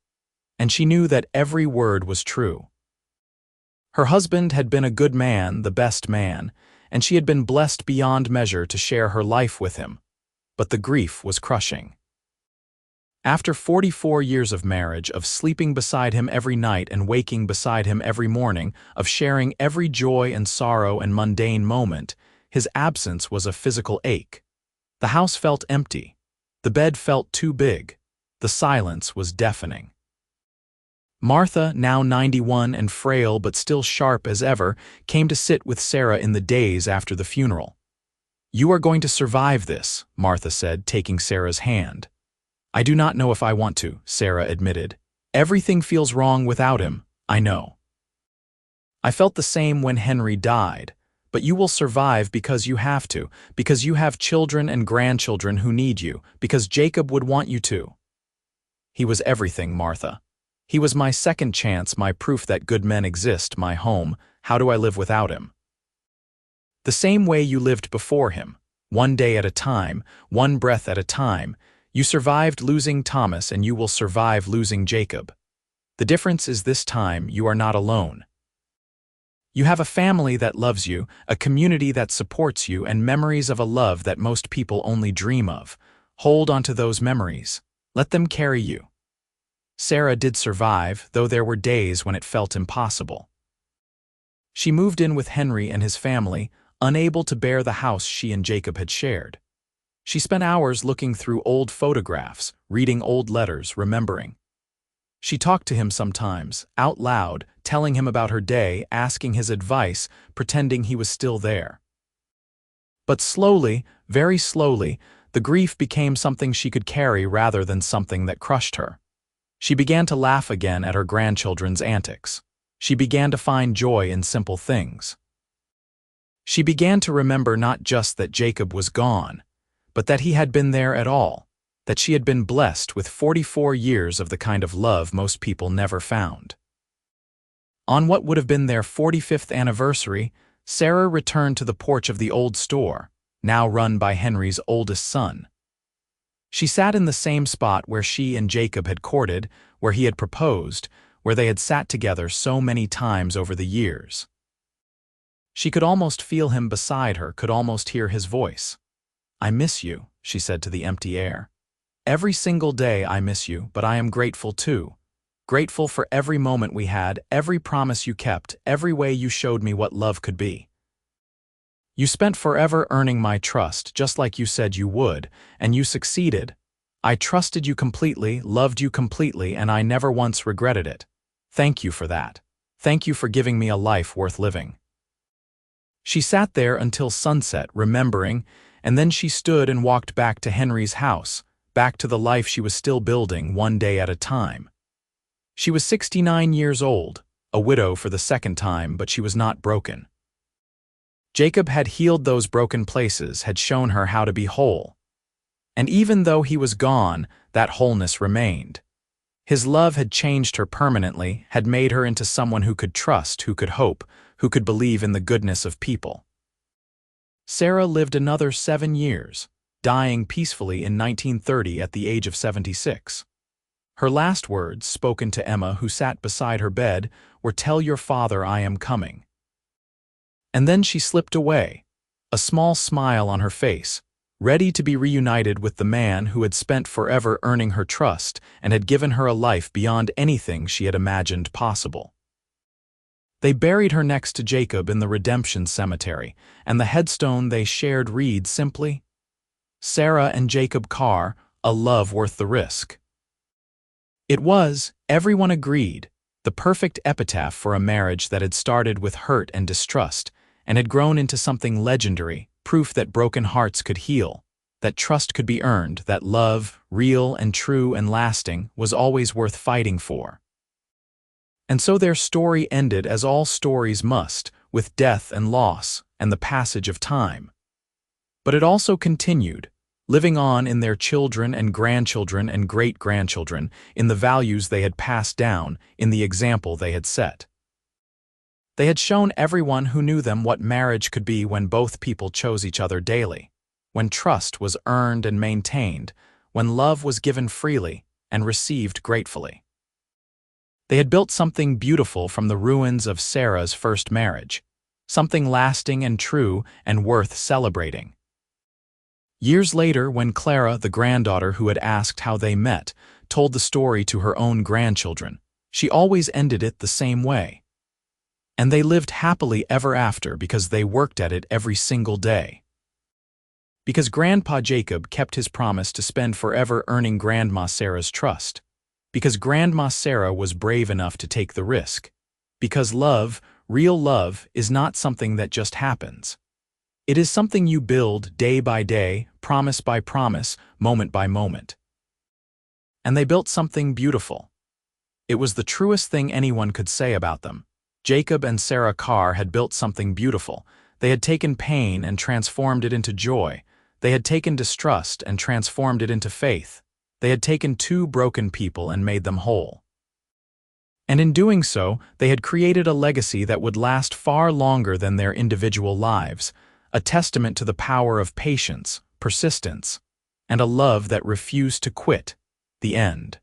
Speaker 1: And she knew that every word was true. Her husband had been a good man, the best man, and she had been blessed beyond measure to share her life with him. But the grief was crushing. After 44 years of marriage, of sleeping beside him every night and waking beside him every morning, of sharing every joy and sorrow and mundane moment, his absence was a physical ache. The house felt empty. The bed felt too big. The silence was deafening. Martha, now 91 and frail but still sharp as ever, came to sit with Sarah in the days after the funeral. "You are going to survive this," Martha said, taking Sarah's hand. "I do not know if I want to," Sarah admitted. "Everything feels wrong without him, I know. I felt the same when Henry died, but you will survive because you have to, because you have children and grandchildren who need you, because Jacob would want you to." He was everything, Martha. He was my second chance, my proof that good men exist, my home. How do I live without him? The same way you lived before him, one day at a time, one breath at a time. You survived losing Thomas, and you will survive losing Jacob. The difference is this time you are not alone. You have a family that loves you, a community that supports you, and memories of a love that most people only dream of. Hold onto those memories. Let them carry you. Sarah did survive, though there were days when it felt impossible. She moved in with Henry and his family, unable to bear the house she and Jacob had shared. She spent hours looking through old photographs, reading old letters, remembering. She talked to him sometimes, out loud, telling him about her day, asking his advice, pretending he was still there. But slowly, very slowly, the grief became something she could carry rather than something that crushed her. She began to laugh again at her grandchildren's antics. She began to find joy in simple things. She began to remember not just that Jacob was gone, but that he had been there at all, that she had been blessed with 44 years of the kind of love most people never found. On what would have been their 45th anniversary, Sarah returned to the porch of the old store, now run by Henry's oldest son. She sat in the same spot where she and Jacob had courted, where he had proposed, where they had sat together so many times over the years. She could almost feel him beside her, could almost hear his voice. "I miss you," she said to the empty air. "Every single day I miss you, but I am grateful too. Grateful for every moment we had, every promise you kept, every way you showed me what love could be. You spent forever earning my trust, just like you said you would, and you succeeded. I trusted you completely, loved you completely, and I never once regretted it. Thank you for that. Thank you for giving me a life worth living." She sat there until sunset, remembering, and then she stood and walked back to Henry's house, back to the life she was still building one day at a time. She was 69 years old, a widow for the second time, but she was not broken. Jacob had healed those broken places, had shown her how to be whole. And even though he was gone, that wholeness remained. His love had changed her permanently, had made her into someone who could trust, who could hope, who could believe in the goodness of people. Sarah lived another 7 years, dying peacefully in 1930 at the age of 76. Her last words, spoken to Emma, who sat beside her bed, were, "Tell your father I am coming." And then she slipped away, a small smile on her face, ready to be reunited with the man who had spent forever earning her trust and had given her a life beyond anything she had imagined possible. They buried her next to Jacob in the Redemption Cemetery, and the headstone they shared read simply, "Sarah and Jacob Carr, a love worth the risk." It was, everyone agreed, the perfect epitaph for a marriage that had started with hurt and distrust, and had grown into something legendary, proof that broken hearts could heal, that trust could be earned, that love, real and true and lasting, was always worth fighting for. And so their story ended as all stories must, with death and loss and the passage of time. But it also continued, living on in their children and grandchildren and great-grandchildren, in the values they had passed down, in the example they had set. They had shown everyone who knew them what marriage could be when both people chose each other daily, when trust was earned and maintained, when love was given freely and received gratefully. They had built something beautiful from the ruins of Sarah's first marriage, something lasting and true and worth celebrating. Years later, when Clara, the granddaughter who had asked how they met, told the story to her own grandchildren, she always ended it the same way. And they lived happily ever after because they worked at it every single day. Because Grandpa Jacob kept his promise to spend forever earning Grandma Sarah's trust. Because Grandma Sarah was brave enough to take the risk. Because love, real love, is not something that just happens. It is something you build day by day, promise by promise, moment by moment. And they built something beautiful. It was the truest thing anyone could say about them. Jacob and Sarah Carr had built something beautiful. They had taken pain and transformed it into joy. They had taken distrust and transformed it into faith. They had taken two broken people and made them whole. And in doing so, they had created a legacy that would last far longer than their individual lives, a testament to the power of patience, persistence, and a love that refused to quit. The end.